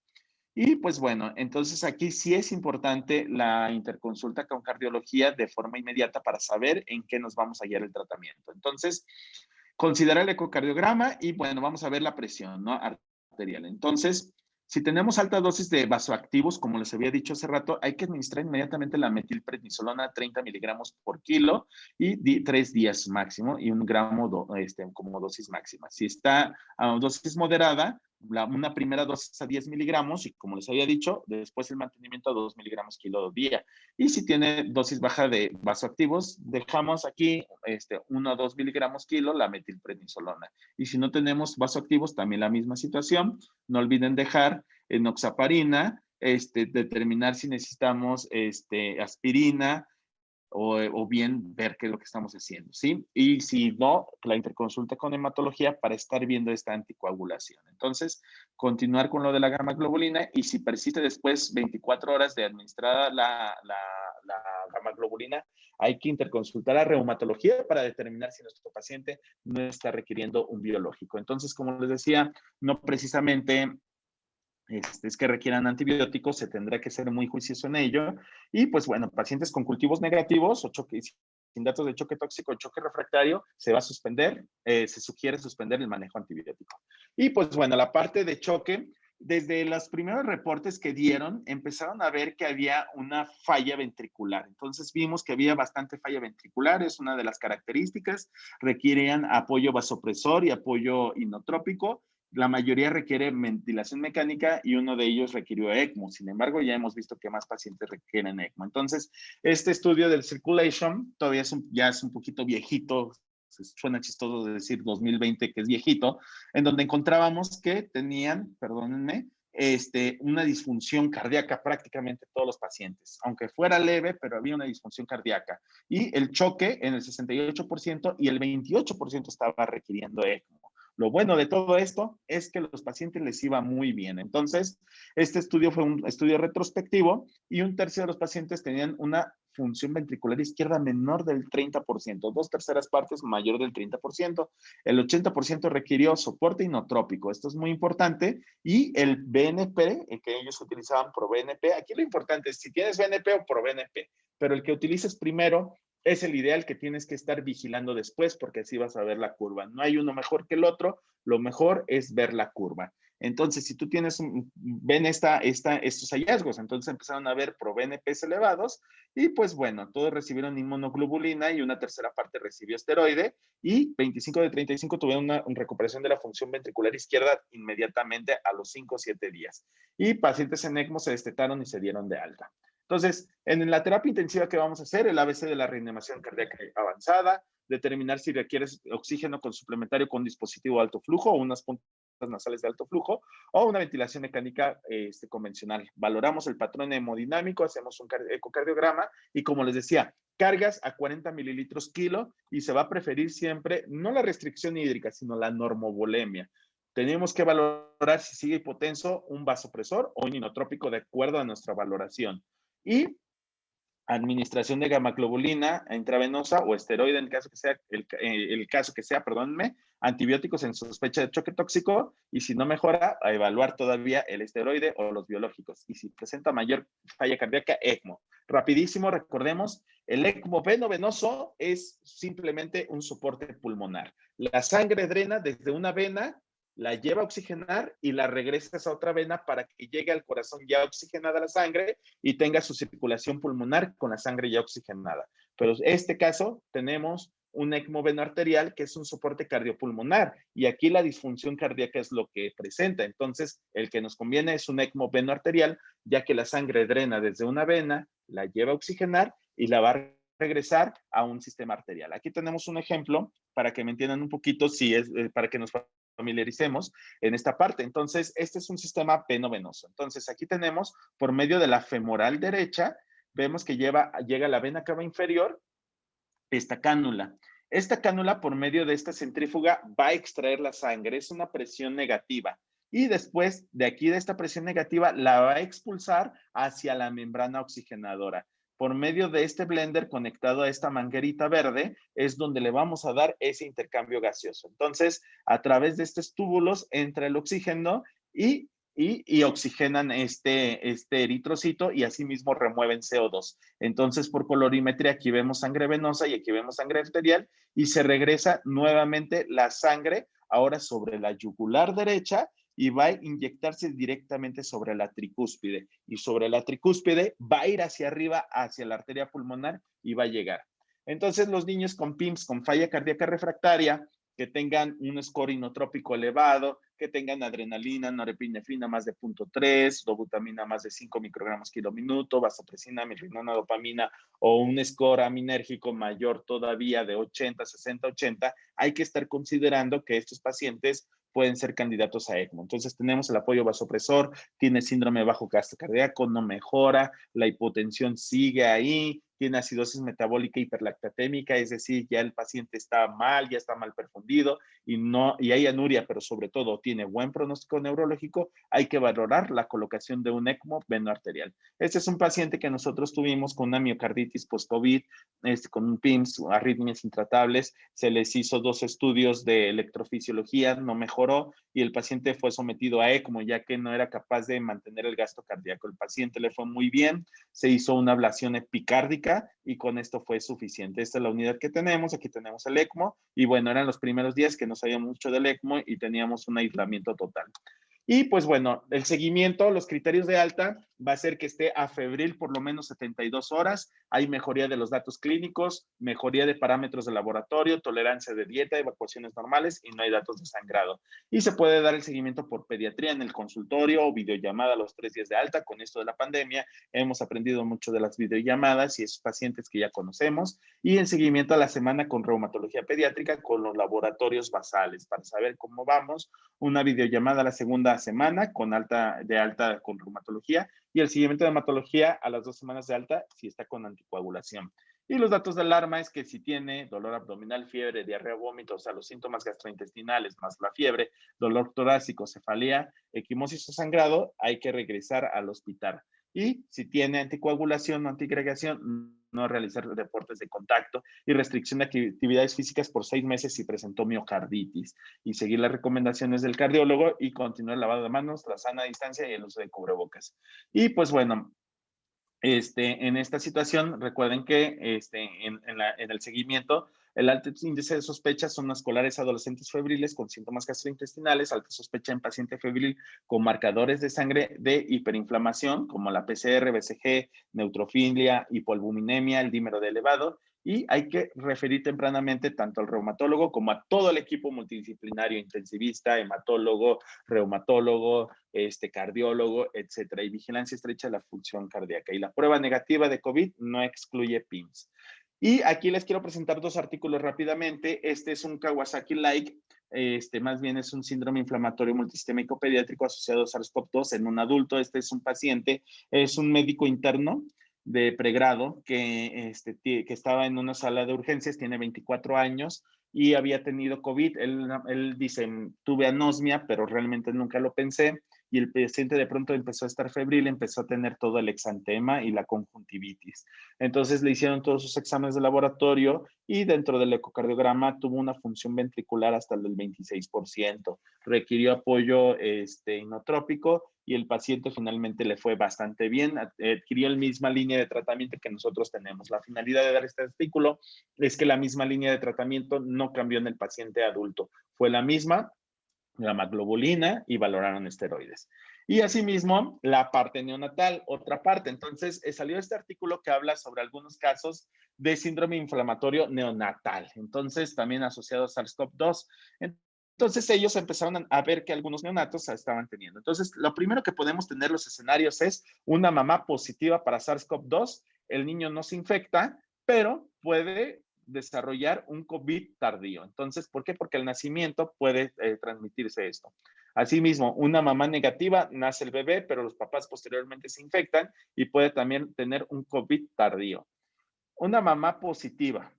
Y pues bueno, entonces aquí sí es importante la interconsulta con cardiología de forma inmediata para saber en qué nos vamos a guiar el tratamiento. Entonces, considera el ecocardiograma y bueno, vamos a ver la presión, ¿no?, arterial. Entonces, si tenemos alta dosis de vasoactivos, como les había dicho hace rato, hay que administrar inmediatamente la metilprednisolona 30 miligramos por kilo y 3 días máximo y 1 gramo como dosis máxima. Si está a dosis moderada, una primera dosis a 10 miligramos y como les había dicho, después el mantenimiento a 2 miligramos kilo día. Y si tiene dosis baja de vasoactivos, dejamos aquí 1 a 2 miligramos kilo la metilprednisolona. Y si no tenemos vasoactivos, también la misma situación. No olviden dejar enoxaparina, determinar si necesitamos aspirina, o bien ver qué es lo que estamos haciendo, ¿sí? Y si no, la interconsulta con hematología para estar viendo esta anticoagulación. Entonces, continuar con lo de la gamma globulina y si persiste después 24 horas de administrada la gamma globulina, hay que interconsultar a reumatología para determinar si nuestro paciente no está requiriendo un biológico. Entonces, como les decía, no precisamente es que requieran antibióticos, se tendrá que ser muy juicioso en ello. Y pues bueno, pacientes con cultivos negativos o sin datos de choque tóxico o choque refractario, se va a suspender, se sugiere suspender el manejo antibiótico. Y pues bueno, la parte de choque, desde los primeros reportes que dieron, empezaron a ver que había una falla ventricular. Entonces vimos que había bastante falla ventricular, es una de las características, requieren apoyo vasopresor y apoyo inotrópico. La mayoría requiere ventilación mecánica y uno de ellos requirió ECMO. Sin embargo, ya hemos visto que más pacientes requieren ECMO. Entonces, este estudio del Circulation todavía ya es un poquito viejito, suena chistoso de decir 2020 que es viejito, en donde encontrábamos que tenían, perdónenme, una disfunción cardíaca prácticamente todos los pacientes, aunque fuera leve, pero había una disfunción cardíaca. Y el choque en el 68% y el 28% estaba requiriendo ECMO. Lo bueno de todo esto es que a los pacientes les iba muy bien. Entonces, este estudio fue un estudio retrospectivo y un tercio de los pacientes tenían una función ventricular izquierda menor del 30%, 2/3 partes mayor del 30%. El 80% requirió soporte inotrópico. Esto es muy importante. Y el BNP, el que ellos utilizaban ProBNP, aquí lo importante es si tienes BNP o ProBNP, pero el que utilices primero es el ideal que tienes que estar vigilando después porque así vas a ver la curva. No hay uno mejor que el otro, lo mejor es ver la curva. Entonces, si tú tienes, ven estos hallazgos, entonces empezaron a ver ProBNPs elevados y pues bueno, todos recibieron inmunoglobulina y una tercera parte recibió esteroide y 25 de 35 tuvieron una recuperación de la función ventricular izquierda inmediatamente a los 5 o 7 días. Y pacientes en ECMO se destetaron y se dieron de alta. Entonces, en la terapia intensiva que vamos a hacer, el ABC de la reanimación cardíaca avanzada, determinar si requieres oxígeno con suplementario con dispositivo de alto flujo o unas puntas nasales de alto flujo o una ventilación mecánica convencional. Valoramos el patrón hemodinámico, hacemos un ecocardiograma y como les decía, cargas a 40 mililitros kilo y se va a preferir siempre no la restricción hídrica, sino la normovolemia. Tenemos que valorar si sigue hipotenso, un vasopresor o un inotrópico de acuerdo a nuestra valoración. Y administración de gamaglobulina intravenosa o esteroide en el caso que sea, perdónenme, antibióticos en sospecha de choque tóxico y si no mejora, a evaluar todavía el esteroide o los biológicos. Y si presenta mayor falla cardíaca, ECMO. Rapidísimo, recordemos, el ECMO veno-venoso es simplemente un soporte pulmonar. La sangre drena desde una vena, la lleva a oxigenar y la regresas a otra vena para que llegue al corazón ya oxigenada la sangre y tenga su circulación pulmonar con la sangre ya oxigenada. Pero en este caso tenemos un ECMO venoarterial que es un soporte cardiopulmonar y aquí la disfunción cardíaca es lo que presenta. Entonces, el que nos conviene es un ECMO venoarterial, ya que la sangre drena desde una vena, la lleva a oxigenar y la va a regresar a un sistema arterial. Aquí tenemos un ejemplo para que me entiendan un poquito, si es para que nos familiaricemos en esta parte. Entonces, este es un sistema veno-venoso. Entonces, aquí tenemos, por medio de la femoral derecha, vemos que llega a la vena cava inferior esta cánula. Esta cánula, por medio de esta centrífuga, va a extraer la sangre. Es una presión negativa. Y después, de aquí, de esta presión negativa, la va a expulsar hacia la membrana oxigenadora. Por medio de este blender conectado a esta manguerita verde, es donde le vamos a dar ese intercambio gaseoso. Entonces, a través de estos túbulos entra el oxígeno y oxigenan este eritrocito y asimismo remueven CO2. Entonces, por colorimetría, aquí vemos sangre venosa y aquí vemos sangre arterial y se regresa nuevamente la sangre ahora sobre la yugular derecha y va a inyectarse directamente sobre la tricúspide. Y sobre la tricúspide va a ir hacia arriba, hacia la arteria pulmonar y va a llegar. Entonces, los niños con PIMS, con falla cardíaca refractaria, que tengan un score inotrópico elevado, que tengan adrenalina, norepinefrina más de 0.3, dobutamina más de 5 microgramos kilo minuto, vasopresina, milrinona, dopamina o un score aminérgico mayor todavía de 80, 60, 80, hay que estar considerando que estos pacientes pueden ser candidatos a ECMO. Entonces tenemos el apoyo vasopresor, tiene síndrome de bajo gasto cardíaco, no mejora, la hipotensión sigue ahí, tiene acidosis metabólica hiperlactatémica, es decir, ya el paciente está mal, ya está mal perfundido y hay anuria, pero sobre todo tiene buen pronóstico neurológico, hay que valorar la colocación de un ECMO venoarterial. Este es un paciente que nosotros tuvimos con una miocarditis post-COVID, con un PIMS, arritmias intratables, se les hizo 2 estudios de electrofisiología, no mejoró y el paciente fue sometido a ECMO ya que no era capaz de mantener el gasto cardíaco. El paciente le fue muy bien, se hizo una ablación epicárdica y con esto fue suficiente. Esta es la unidad que tenemos, aquí tenemos el ECMO y bueno, eran los primeros días que no sabíamos mucho del ECMO y teníamos un aislamiento total. Y pues bueno, el seguimiento, los criterios de alta va a ser que esté afebril por lo menos 72 horas, hay mejoría de los datos clínicos, mejoría de parámetros de laboratorio, tolerancia de dieta, evacuaciones normales y no hay datos de sangrado. Y se puede dar el seguimiento por pediatría en el consultorio o videollamada a los 3 días de alta. Con esto de la pandemia hemos aprendido mucho de las videollamadas y esos pacientes que ya conocemos y el seguimiento a la semana con reumatología pediátrica con los laboratorios basales para saber cómo vamos, una videollamada a la segunda semana con alta con reumatología y el seguimiento de hematología a las 2 semanas de alta si está con anticoagulación. Y los datos de alarma es que si tiene dolor abdominal, fiebre, diarrea, vómito, o sea, los síntomas gastrointestinales más la fiebre, dolor torácico, cefalea, equimosis o sangrado, hay que regresar al hospital. Y si tiene anticoagulación o antiagregación, no realizar deportes de contacto y restricción de actividades físicas por 6 meses si presentó miocarditis. Y seguir las recomendaciones del cardiólogo y continuar el lavado de manos, la sana distancia y el uso de cubrebocas. Y pues bueno, en esta situación, recuerden que en el seguimiento, el alto índice de sospecha son escolares adolescentes febriles con síntomas gastrointestinales, alta sospecha en paciente febril con marcadores de sangre de hiperinflamación, como la PCR, BCG, neutrofilia, hipoalbuminemia, el dímero de elevado, y hay que referir tempranamente tanto al reumatólogo como a todo el equipo multidisciplinario, intensivista, hematólogo, reumatólogo, cardiólogo, etcétera, y vigilancia estrecha de la función cardíaca. Y la prueba negativa de COVID no excluye PIMS. Y aquí les quiero presentar 2 artículos rápidamente. Este es un Kawasaki-like, más bien es un síndrome inflamatorio multisistémico pediátrico asociado a SARS-CoV-2 en un adulto. Este es un paciente, es un médico interno de pregrado que estaba en una sala de urgencias, tiene 24 años y había tenido COVID. Él dice, tuve anosmia, pero realmente nunca lo pensé. Y el paciente de pronto empezó a estar febril, empezó a tener todo el exantema y la conjuntivitis. Entonces le hicieron todos sus exámenes de laboratorio y dentro del ecocardiograma tuvo una función ventricular hasta el del 26%. Requirió apoyo inotrópico y el paciente finalmente le fue bastante bien, adquirió la misma línea de tratamiento que nosotros tenemos. La finalidad de dar este artículo es que la misma línea de tratamiento no cambió en el paciente adulto, fue la misma, gamma globulina y valoraron esteroides. Y asimismo, la parte neonatal, otra parte. Entonces, salió este artículo que habla sobre algunos casos de síndrome inflamatorio neonatal. Entonces, también asociado a SARS-CoV-2. Entonces, ellos empezaron a ver que algunos neonatos estaban teniendo. Entonces, lo primero que podemos tener los escenarios es una mamá positiva para SARS-CoV-2. El niño no se infecta, pero puede desarrollar un COVID tardío. Entonces, ¿por qué? Porque al nacimiento puede transmitirse esto. Asimismo, una mamá negativa, nace el bebé, pero los papás posteriormente se infectan y puede también tener un COVID tardío. Una mamá positiva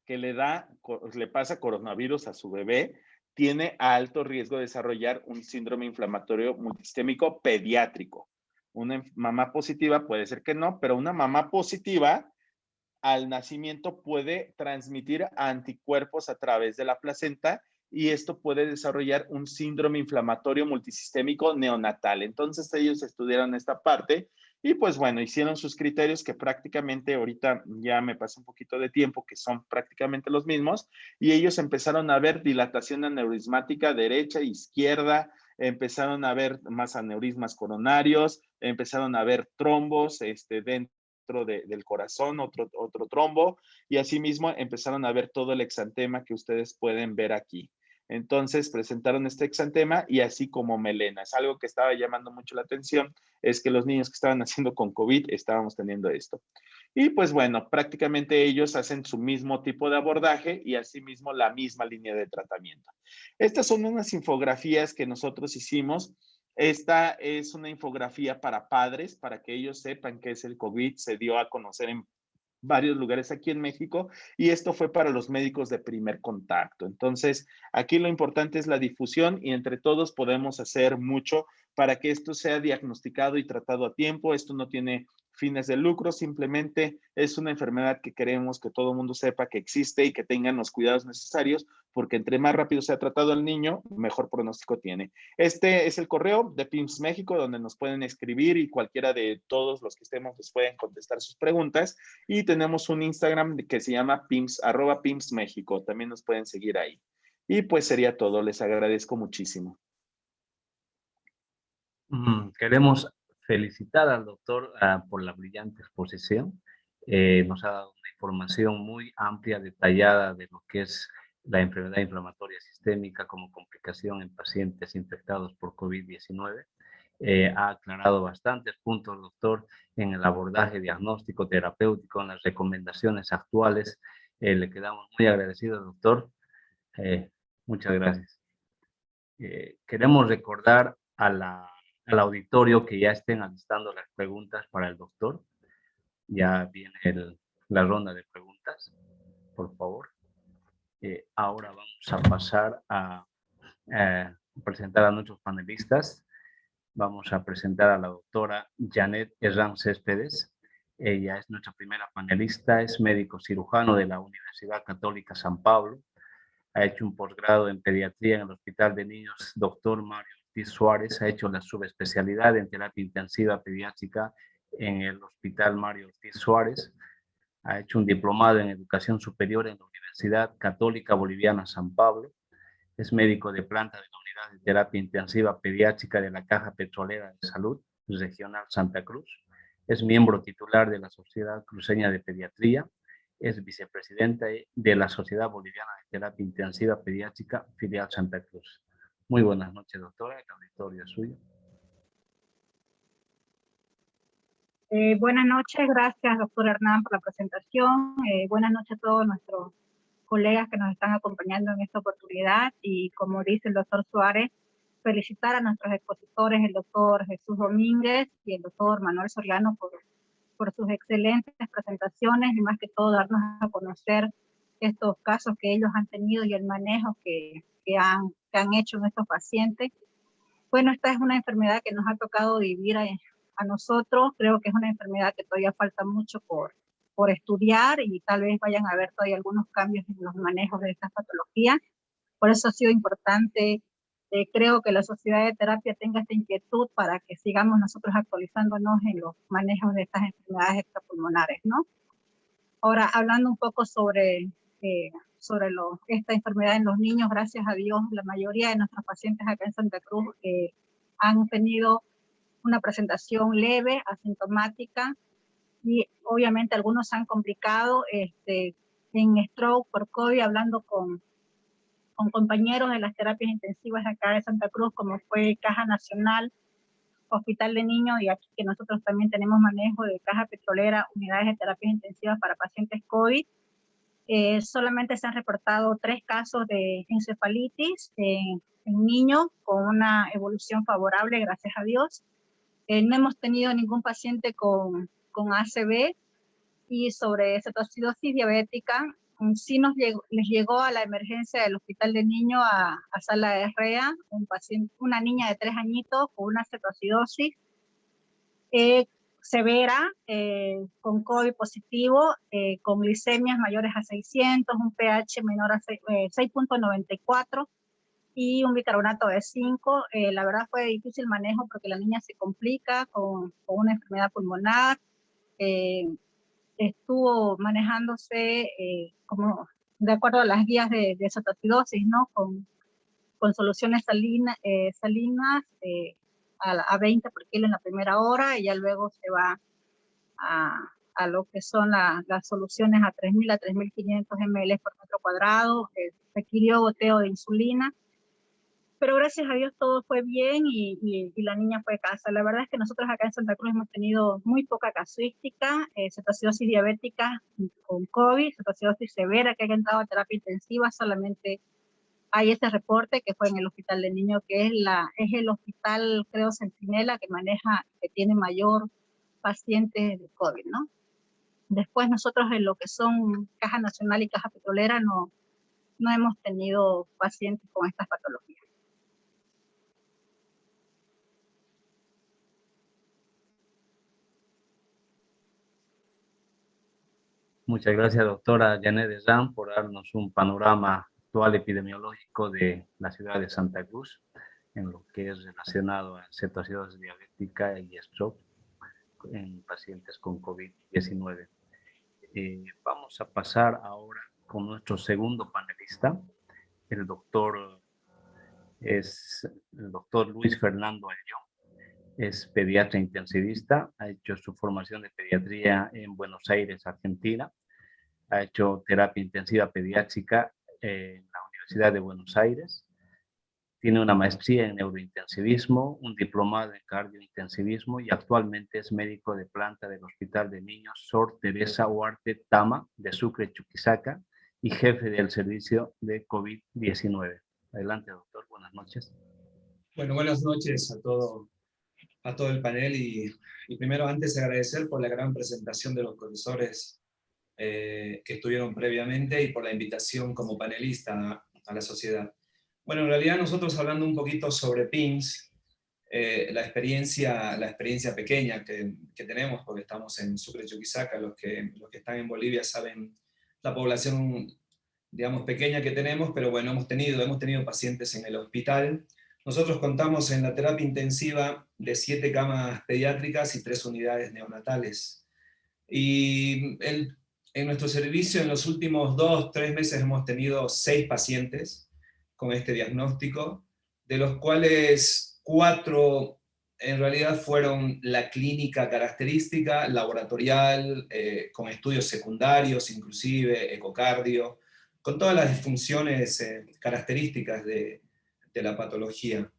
que le pasa coronavirus a su bebé, tiene alto riesgo de desarrollar un síndrome inflamatorio multisistémico pediátrico. Una mamá positiva puede ser que no, pero una mamá positiva al nacimiento puede transmitir anticuerpos a través de la placenta y esto puede desarrollar un síndrome inflamatorio multisistémico neonatal. Entonces ellos estudiaron esta parte y pues bueno, hicieron sus criterios que prácticamente ahorita ya me pasa un poquito de tiempo que son prácticamente los mismos y ellos empezaron a ver dilatación aneurismática derecha e izquierda, empezaron a ver más aneurismas coronarios, empezaron a ver trombos dentro del corazón, otro trombo, y asimismo empezaron a ver todo el exantema que ustedes pueden ver aquí. Entonces presentaron este exantema y así como melenas. Algo que estaba llamando mucho la atención es que los niños que estaban naciendo con COVID estábamos teniendo esto. Y pues bueno, prácticamente ellos hacen su mismo tipo de abordaje y asimismo la misma línea de tratamiento. Estas son unas infografías que nosotros hicimos. Esta es una infografía para padres, para que ellos sepan qué es el COVID. Se dio a conocer en varios lugares aquí en México y esto fue para los médicos de primer contacto. Entonces, aquí lo importante es la difusión y entre todos podemos hacer mucho para que esto sea diagnosticado y tratado a tiempo. Esto no tiene fines de lucro, simplemente es una enfermedad que queremos que todo el mundo sepa que existe y que tengan los cuidados necesarios, porque entre más rápido sea tratado el niño, mejor pronóstico tiene. Este es el correo de PIMS México, donde nos pueden escribir y cualquiera de todos los que estemos les pueden contestar sus preguntas. Y tenemos un Instagram que se llama PIMS, @PIMS México. También nos pueden seguir ahí. Y pues sería todo. Les agradezco muchísimo. Queremos felicitar al doctor por la brillante exposición. Nos ha dado una información muy amplia, detallada de lo que es la enfermedad inflamatoria sistémica como complicación en pacientes infectados por COVID-19. Ha aclarado bastantes puntos, doctor, en el abordaje diagnóstico terapéutico, en las recomendaciones actuales. Le quedamos muy agradecidos, doctor. Muchas gracias. Queremos recordar al auditorio que ya estén alistando las preguntas para el doctor. Ya viene la ronda de preguntas, por favor. Ahora vamos a pasar a presentar a nuestros panelistas. Vamos a presentar a la doctora Janet Herrán Céspedes. Ella es nuestra primera panelista, es médico cirujano de la Universidad Católica San Pablo. Ha hecho un posgrado en pediatría en el Hospital de Niños Dr. Mario Ortiz Suárez. Ha hecho la subespecialidad en terapia intensiva pediátrica en el Hospital Mario Ortiz Suárez. Ha hecho un diplomado en educación superior en la Universidad Católica Boliviana San Pablo. Es médico de planta de la Unidad de Terapia Intensiva Pediátrica de la Caja Petrolera de Salud Regional Santa Cruz. Es miembro titular de la Sociedad Cruceña de Pediatría. Es vicepresidenta de la Sociedad Boliviana de Terapia Intensiva Pediátrica, filial Santa Cruz. Muy buenas noches, doctora. El auditorio es suyo. Buenas noches, gracias, doctor Hernán, por la presentación. Buenas noches a todos nuestros colegas que nos están acompañando en esta oportunidad. Y como dice el doctor Suárez, felicitar a nuestros expositores, el doctor Jesús Domínguez y el doctor Manuel Soriano, por sus excelentes presentaciones y más que todo darnos a conocer estos casos que ellos han tenido y el manejo que han hecho en estos pacientes. Bueno, esta es una enfermedad que nos ha tocado vivir a nosotros. Creo que es una enfermedad que todavía falta mucho por estudiar y tal vez vayan a haber todavía algunos cambios en los manejos de estas patologías. Por eso ha sido importante, creo que la Sociedad de Terapia tenga esta inquietud para que sigamos nosotros actualizándonos en los manejos de estas enfermedades extrapulmonares, ¿no? Ahora, hablando un poco sobre esta enfermedad en los niños, gracias a Dios, la mayoría de nuestros pacientes acá en Santa Cruz han tenido una presentación leve, asintomática, y obviamente algunos se han complicado en stroke por COVID, hablando con compañeros de las terapias intensivas acá de Santa Cruz, como fue Caja Nacional, Hospital de Niños, y aquí que nosotros también tenemos manejo de Caja Petrolera, unidades de terapias intensivas para pacientes COVID. Solamente se han reportado 3 casos de encefalitis en niños con una evolución favorable, gracias a Dios. No hemos tenido ningún paciente con ACV. Y sobre cetoacidosis diabética, sí les llegó a la emergencia del Hospital de Niños a sala de REA, una niña de 3 añitos con una cetoacidosis severa, con COVID positivo, con glicemias mayores a 600, un pH menor a 6.94 y un bicarbonato de 5. La verdad fue difícil manejo porque la niña se complica con una enfermedad pulmonar. Estuvo manejándose como de acuerdo a las guías de cetoacidosis, ¿no? Con soluciones salinas a 20 por kilo en la primera hora, y ya luego se va a lo que son las soluciones a 3.000 a 3.500 ml por metro cuadrado. Requirió goteo de insulina, pero gracias a Dios todo fue bien y la niña fue a casa. La verdad es que nosotros acá en Santa Cruz hemos tenido muy poca casuística, cetoacidosis diabética con COVID, cetoacidosis severa que ha entrado a terapia intensiva. Solamente hay ese reporte que fue en el Hospital de Niños, que es el hospital, creo, Centinela, que tiene mayor pacientes de COVID, ¿no? Después nosotros en lo que son Caja Nacional y Caja Petrolera no hemos tenido pacientes con estas patologías. Muchas gracias, doctora Janet Herrán, por darnos un panorama actual epidemiológico de la ciudad de Santa Cruz en lo que es relacionado a cetoacidosis diabética y stroke en pacientes con COVID-19. Vamos a pasar ahora con nuestro segundo panelista, el doctor Luis Fernando Ayllón. Es pediatra intensivista, ha hecho su formación de pediatría en Buenos Aires, Argentina. Ha hecho terapia intensiva pediátrica en la Universidad de Buenos Aires. Tiene una maestría en neurointensivismo, un diplomado en cardiointensivismo y actualmente es médico de planta del Hospital de Niños Sor Teresa Huarte Tama de Sucre, Chuquisaca, y jefe del servicio de COVID-19. Adelante, doctor. Buenas noches. Bueno, buenas noches a todo el panel y primero antes agradecer por la gran presentación de los profesores que estuvieron previamente y por la invitación como panelista a la sociedad. Bueno, en realidad nosotros hablando un poquito sobre PIMS, la experiencia pequeña que tenemos, porque estamos en Sucre, Chuquisaca, los que están en Bolivia saben la población, digamos, pequeña que tenemos, pero bueno, hemos tenido pacientes en el hospital. Nosotros contamos en la terapia intensiva de 7 camas pediátricas y 3 unidades neonatales. Y en nuestro servicio en los últimos 2-3 meses hemos tenido 6 pacientes con este diagnóstico, de los cuales 4 en realidad fueron la clínica característica, laboratorial, con estudios secundarios, inclusive ecocardio, con todas las disfunciones características de la patología.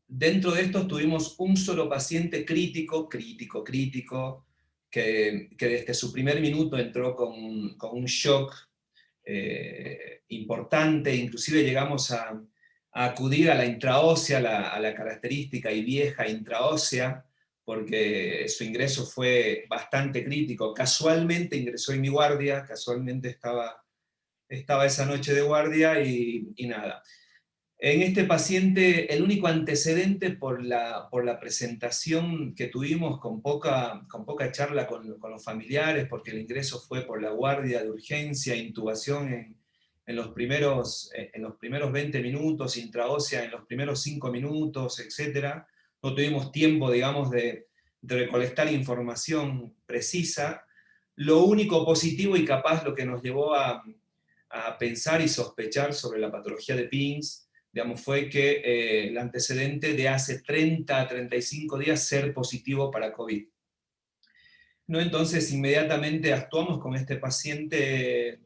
Dentro de estos tuvimos un solo paciente crítico, que desde su primer minuto entró con un shock importante, inclusive llegamos a acudir a la intraósea, a la característica y vieja intraósea, porque su ingreso fue bastante crítico. Casualmente ingresó en mi guardia, casualmente estaba esa noche de guardia y nada. En este paciente, el único antecedente por la presentación que tuvimos con poca charla con los familiares, porque el ingreso fue por la guardia de urgencia, intubación en los primeros 20 minutos, intraósea en los primeros 5 minutos, etc. No tuvimos tiempo, digamos, de recolectar información precisa. Lo único positivo y capaz lo que nos llevó a pensar y sospechar sobre la patología de PIMS, digamos, fue que el antecedente de hace 30 a 35 días ser positivo para COVID. ¿No? Entonces, inmediatamente actuamos con este paciente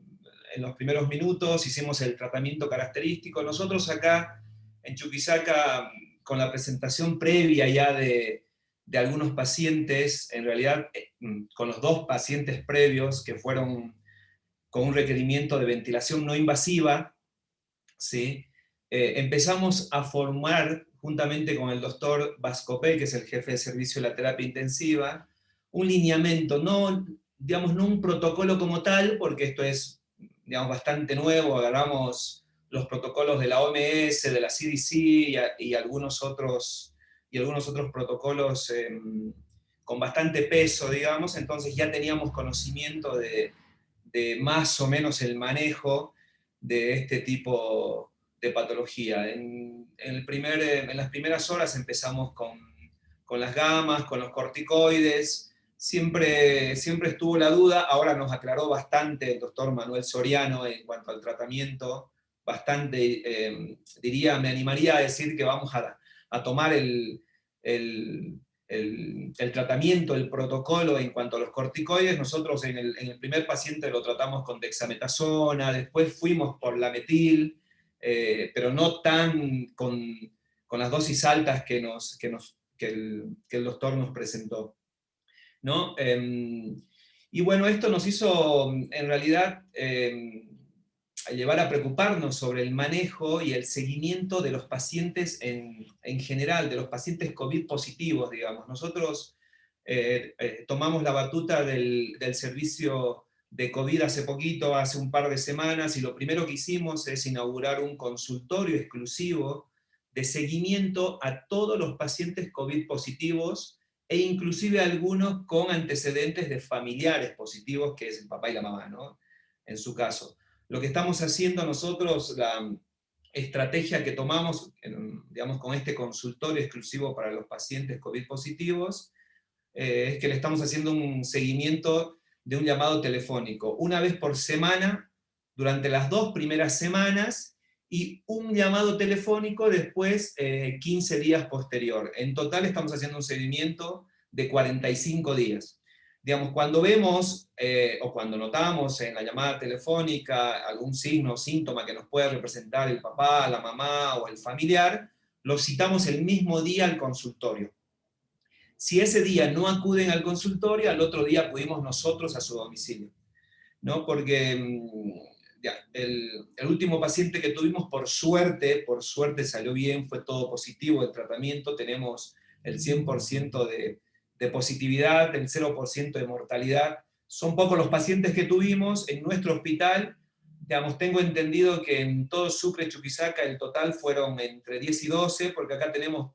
en los primeros minutos, hicimos el tratamiento característico. Nosotros acá, en Chuquisaca, con la presentación previa ya de algunos pacientes, en realidad, con los 2 pacientes previos que fueron con un requerimiento de ventilación no invasiva, ¿sí? Empezamos a formar, juntamente con el doctor Vascopé, que es el jefe de servicio de la terapia intensiva, un lineamiento, no un protocolo como tal, porque esto es, digamos, bastante nuevo. Agarramos los protocolos de la OMS, de la CDC y algunos otros protocolos con bastante peso, digamos. Entonces ya teníamos conocimiento de más o menos el manejo de este tipo de patología. En las primeras horas empezamos con las gamas, con los corticoides. Siempre estuvo la duda, ahora nos aclaró bastante el doctor Manuel Soriano en cuanto al tratamiento, bastante, me animaría a decir que vamos a tomar el tratamiento, el protocolo en cuanto a los corticoides. Nosotros en el primer paciente lo tratamos con dexametasona, después fuimos por la metil, pero no tan con las dosis altas que el doctor nos presentó, ¿no? Y bueno, esto nos hizo, en realidad, llevar a preocuparnos sobre el manejo y el seguimiento de los pacientes en general, de los pacientes COVID positivos, digamos. Nosotros tomamos la batuta del servicio de COVID hace poquito, hace un par de semanas, y lo primero que hicimos es inaugurar un consultorio exclusivo de seguimiento a todos los pacientes COVID positivos, e inclusive algunos con antecedentes de familiares positivos, que es el papá y la mamá, ¿no? En su caso. Lo que estamos haciendo nosotros, la estrategia que tomamos, digamos, con este consultorio exclusivo para los pacientes COVID positivos, es que le estamos haciendo un seguimiento de un llamado telefónico, una vez por semana, durante las 2 primeras semanas, y un llamado telefónico después 15 días posterior. En total estamos haciendo un seguimiento de 45 días. Digamos, cuando vemos o cuando notamos en la llamada telefónica algún signo o síntoma que nos pueda representar el papá, la mamá o el familiar, lo citamos el mismo día al consultorio. Si ese día no acuden al consultorio, al otro día acudimos nosotros a su domicilio, ¿no? Porque el último paciente que tuvimos, por suerte salió bien, fue todo positivo el tratamiento, tenemos el 100% de positividad, el 0% de mortalidad, son pocos los pacientes que tuvimos en nuestro hospital. Digamos, tengo entendido que en todo Sucre, Chuquisaca, el total fueron entre 10 y 12, porque acá tenemos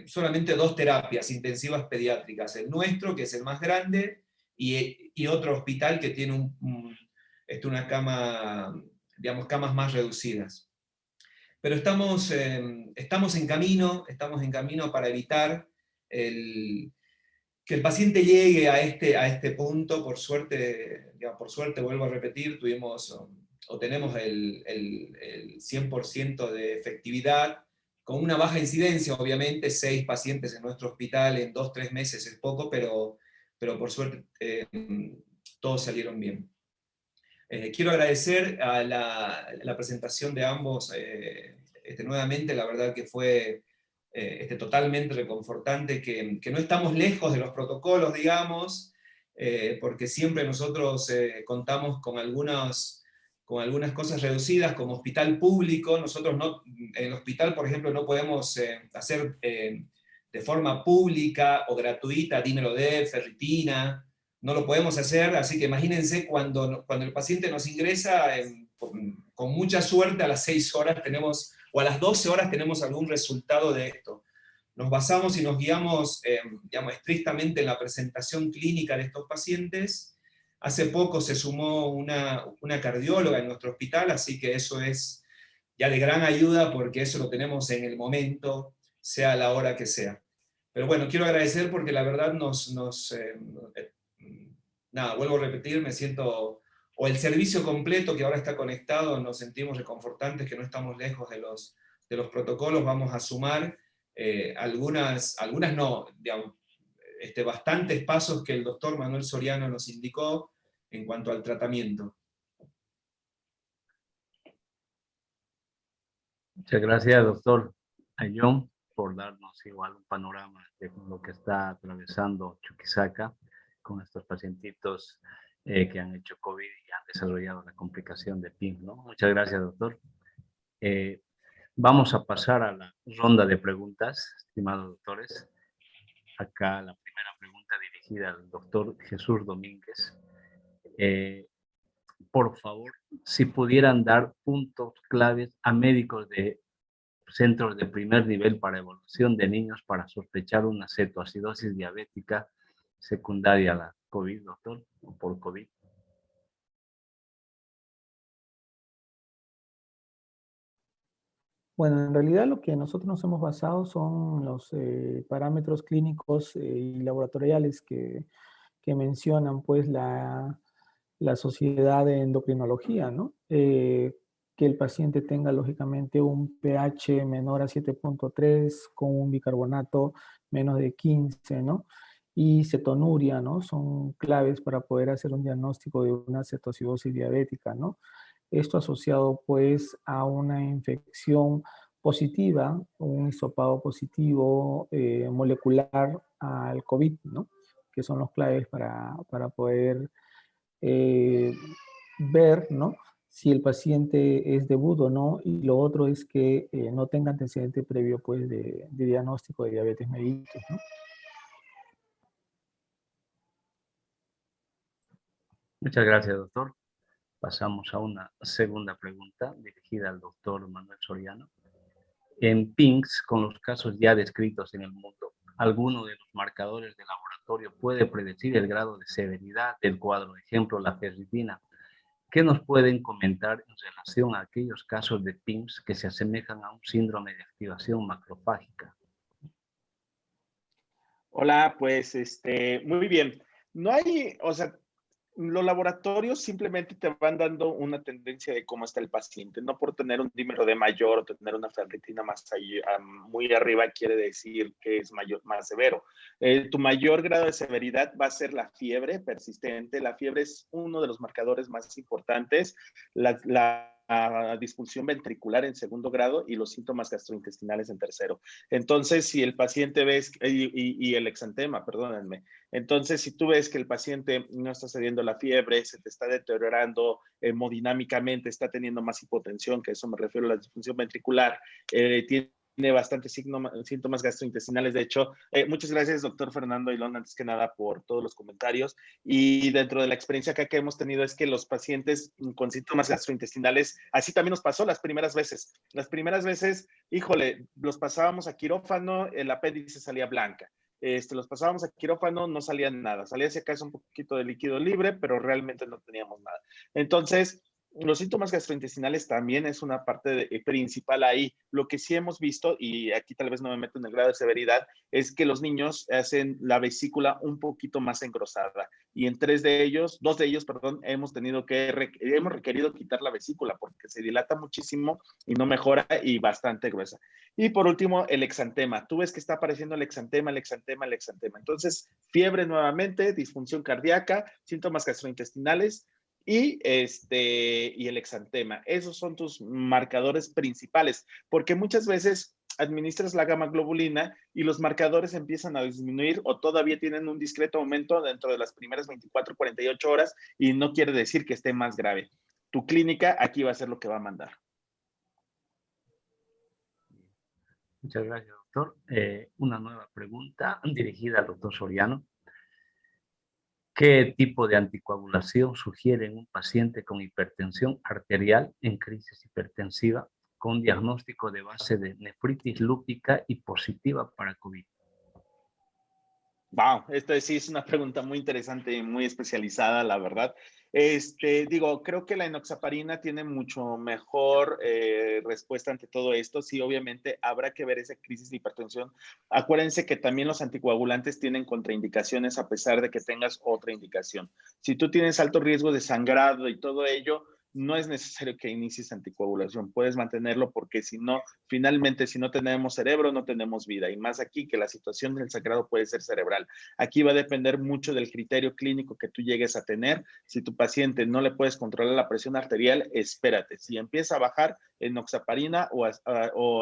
solamente 2 terapias intensivas pediátricas, el nuestro, que es el más grande, y otro hospital que tiene una cama, digamos, camas más reducidas. Pero estamos en camino para evitar que el paciente llegue a este punto. Por suerte, vuelvo a repetir, tenemos el 100% de efectividad, con una baja incidencia, obviamente. 6 pacientes en nuestro hospital en 2-3 meses es poco, pero por suerte todos salieron bien. Quiero agradecer a la presentación de ambos nuevamente. La verdad que fue totalmente reconfortante, que no estamos lejos de los protocolos, digamos, porque siempre nosotros contamos con algunas cosas reducidas como hospital público. Nosotros en el hospital, por ejemplo, no podemos hacer de forma pública o gratuita dímero D, ferritina, no lo podemos hacer, así que imagínense cuando el paciente nos ingresa, con mucha suerte a las 6 horas o a las 12 horas tenemos algún resultado de esto. Nos basamos y nos guiamos digamos, estrictamente en la presentación clínica de estos pacientes. Hace poco se sumó una cardióloga en nuestro hospital, así que eso es ya de gran ayuda, porque eso lo tenemos en el momento, sea a la hora que sea. Pero bueno, quiero agradecer porque la verdad nada, vuelvo a repetir, me siento, o el servicio completo que ahora está conectado, nos sentimos reconfortantes, que no estamos lejos de los protocolos. Vamos a sumar algunas no, digamos, bastantes pasos que el doctor Manuel Soriano nos indicó en cuanto al tratamiento. Muchas gracias, doctor Ayllón, por darnos igual un panorama de lo que está atravesando Chuquisaca con estos pacientitos que han hecho COVID y han desarrollado la complicación de PIN, ¿no? Muchas gracias, doctor. Vamos a pasar a la ronda de preguntas, estimados doctores. Acá la primera pregunta dirigida al doctor Jesús Domínguez. Por favor, si pudieran dar puntos claves a médicos de centros de primer nivel para evaluación de niños para sospechar una cetoacidosis diabética secundaria a la COVID, doctor, o por COVID. Bueno, en realidad lo que nosotros nos hemos basado son los parámetros clínicos y laboratoriales que mencionan pues la sociedad de endocrinología, ¿no? Que el paciente tenga lógicamente un pH menor a 7.3 con un bicarbonato menos de 15, ¿no? Y cetonuria, ¿no? Son claves para poder hacer un diagnóstico de una cetoacidosis diabética, ¿no? Esto asociado pues a una infección positiva, un hisopado positivo molecular al COVID, ¿no? Que son los claves para poder ver, ¿no? Si el paciente es debut o no, y lo otro es que no tenga antecedente previo pues de diagnóstico de diabetes mellitus, ¿no? Muchas gracias, doctor. Pasamos a una segunda pregunta dirigida al doctor Manuel Soriano. En PINCS, con los casos ya descritos en el mundo, ¿alguno de los marcadores de laboratorio puede predecir el grado de severidad del cuadro? Ejemplo, la ferritina. ¿Qué nos pueden comentar en relación a aquellos casos de PIMS que se asemejan a un síndrome de activación macrofágica? Hola, pues muy bien. No hay, o sea, los laboratorios simplemente te van dando una tendencia de cómo está el paciente. No por tener un dímero D mayor o tener una ferritina muy arriba quiere decir que es más severo. Tu mayor grado de severidad va a ser la fiebre persistente. La fiebre es uno de los marcadores más importantes. La disfunción ventricular en segundo grado y los síntomas gastrointestinales en tercero. Entonces, si el paciente ves, y el exantema, perdónenme. Entonces, si tú ves que el paciente no está cediendo la fiebre, se te está deteriorando hemodinámicamente, está teniendo más hipotensión, que eso me refiero a la disfunción ventricular, tiene bastantes síntomas gastrointestinales. De hecho, muchas gracias, doctor Fernando Ailón, antes que nada, por todos los comentarios. Y dentro de la experiencia acá que hemos tenido es que los pacientes con síntomas gastrointestinales, así también nos pasó las primeras veces. Las primeras veces, híjole, los pasábamos a quirófano, el apéndice salía blanca. Los pasábamos a quirófano, no salía nada. Salía si acaso un poquito de líquido libre, pero realmente no teníamos nada. Entonces, los síntomas gastrointestinales también es una parte principal ahí. Lo que sí hemos visto, y aquí tal vez no me meto en el grado de severidad, es que los niños hacen la vesícula un poquito más engrosada. Y en dos de ellos, hemos requerido quitar la vesícula porque se dilata muchísimo y no mejora y bastante gruesa. Y por último, el exantema. Tú ves que está apareciendo el exantema. Entonces, fiebre nuevamente, disfunción cardíaca, síntomas gastrointestinales, y el exantema. Esos son tus marcadores principales, porque muchas veces administras la gamma globulina y los marcadores empiezan a disminuir o todavía tienen un discreto aumento dentro de las primeras 24, 48 horas y no quiere decir que esté más grave. Tu clínica aquí va a ser lo que va a mandar. Muchas gracias, doctor. Una nueva pregunta dirigida al doctor Soriano. ¿Qué tipo de anticoagulación sugiere en un paciente con hipertensión arterial en crisis hipertensiva con diagnóstico de base de nefritis lúpica y positiva para COVID? Wow, esta sí es una pregunta muy interesante y muy especializada, la verdad. Creo que la enoxaparina tiene mucho mejor respuesta ante todo esto. Sí, obviamente habrá que ver esa crisis de hipertensión. Acuérdense que también los anticoagulantes tienen contraindicaciones a pesar de que tengas otra indicación. Si tú tienes alto riesgo de sangrado y todo ello, no es necesario que inicies anticoagulación. Puedes mantenerlo porque si no, finalmente, si no tenemos cerebro, no tenemos vida. Y más aquí que la situación del sangrado puede ser cerebral. Aquí va a depender mucho del criterio clínico que tú llegues a tener. Si tu paciente no le puedes controlar la presión arterial, espérate. Si empieza a bajar, enoxaparina o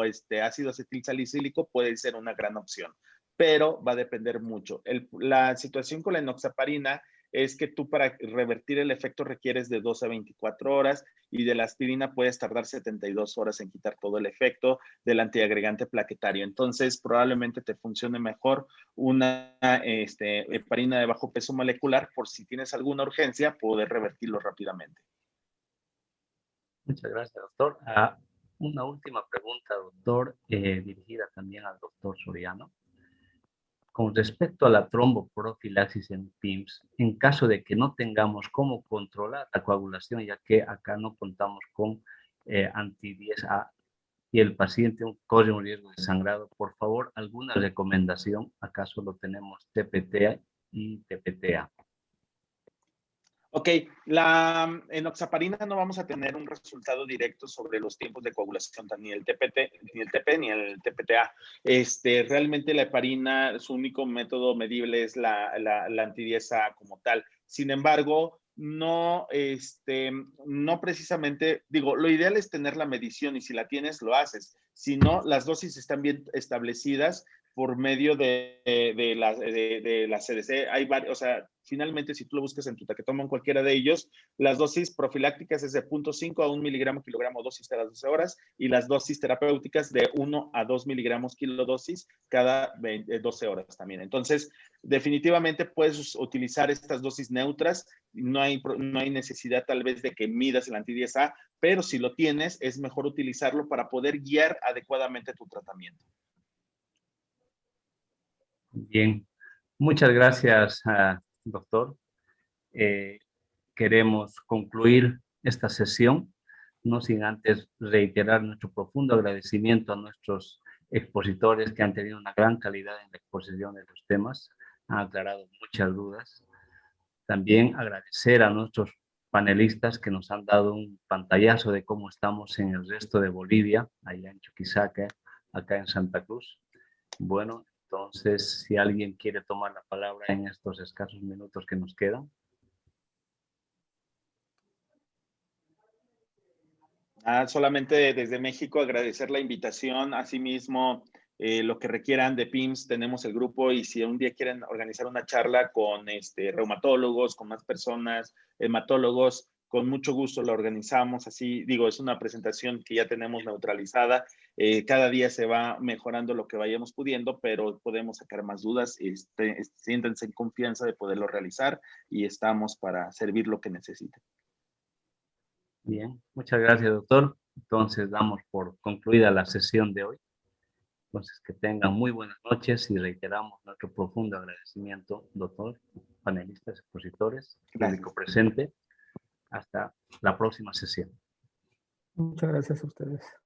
ácido acetilsalicílico puede ser una gran opción, pero va a depender mucho. La situación con la enoxaparina es que tú para revertir el efecto requieres de 12 a 24 horas y de la aspirina puedes tardar 72 horas en quitar todo el efecto del antiagregante plaquetario. Entonces, probablemente te funcione mejor una heparina de bajo peso molecular por si tienes alguna urgencia, poder revertirlo rápidamente. Muchas gracias, doctor. Una última pregunta, doctor, dirigida también al doctor Soriano. Con respecto a la tromboprofilaxis en PIMS, en caso de que no tengamos cómo controlar la coagulación, ya que acá no contamos con anti-10A y el paciente corre un riesgo de sangrado, por favor, ¿alguna recomendación? Acá solo tenemos TPTA y TPTA. Ok, la enoxaparina no vamos a tener un resultado directo sobre los tiempos de coagulación, ni el TP ni el TPTA. Realmente la heparina, su único método medible es la anti-10A como tal. Sin embargo, no precisamente, lo ideal es tener la medición y si la tienes, lo haces. Si no, las dosis están bien establecidas por medio de la CDC. Hay varios, o sea, finalmente, si tú lo buscas en tu taquetoma en cualquiera de ellos, las dosis profilácticas es de 0.5 a 1 miligramo kilogramo dosis cada 12 horas y las dosis terapéuticas de 1 a 2 miligramos kilodosis cada 12 horas también. Entonces, definitivamente puedes utilizar estas dosis neutras. No hay necesidad tal vez de que midas el anti-10A, pero si lo tienes, es mejor utilizarlo para poder guiar adecuadamente tu tratamiento. Bien, muchas gracias, doctor. Queremos concluir esta sesión, no sin antes reiterar nuestro profundo agradecimiento a nuestros expositores que han tenido una gran calidad en la exposición de los temas, han aclarado muchas dudas. También agradecer a nuestros panelistas que nos han dado un pantallazo de cómo estamos en el resto de Bolivia, allá en Chuquisaca, acá en Santa Cruz. Bueno, entonces, si alguien quiere tomar la palabra en estos escasos minutos que nos quedan. Solamente desde México agradecer la invitación, asimismo lo que requieran de PIMS, tenemos el grupo y si un día quieren organizar una charla con reumatólogos, con más personas, hematólogos, con mucho gusto la organizamos. Así, digo, es una presentación que ya tenemos neutralizada. Cada día se va mejorando lo que vayamos pudiendo, pero podemos sacar más dudas. Siéntense en confianza de poderlo realizar y estamos para servir lo que necesiten. Bien, muchas gracias, doctor. Entonces, damos por concluida la sesión de hoy. Entonces, que tengan muy buenas noches y reiteramos nuestro profundo agradecimiento, doctor, panelistas, expositores, público presente. Hasta la próxima sesión. Muchas gracias a ustedes.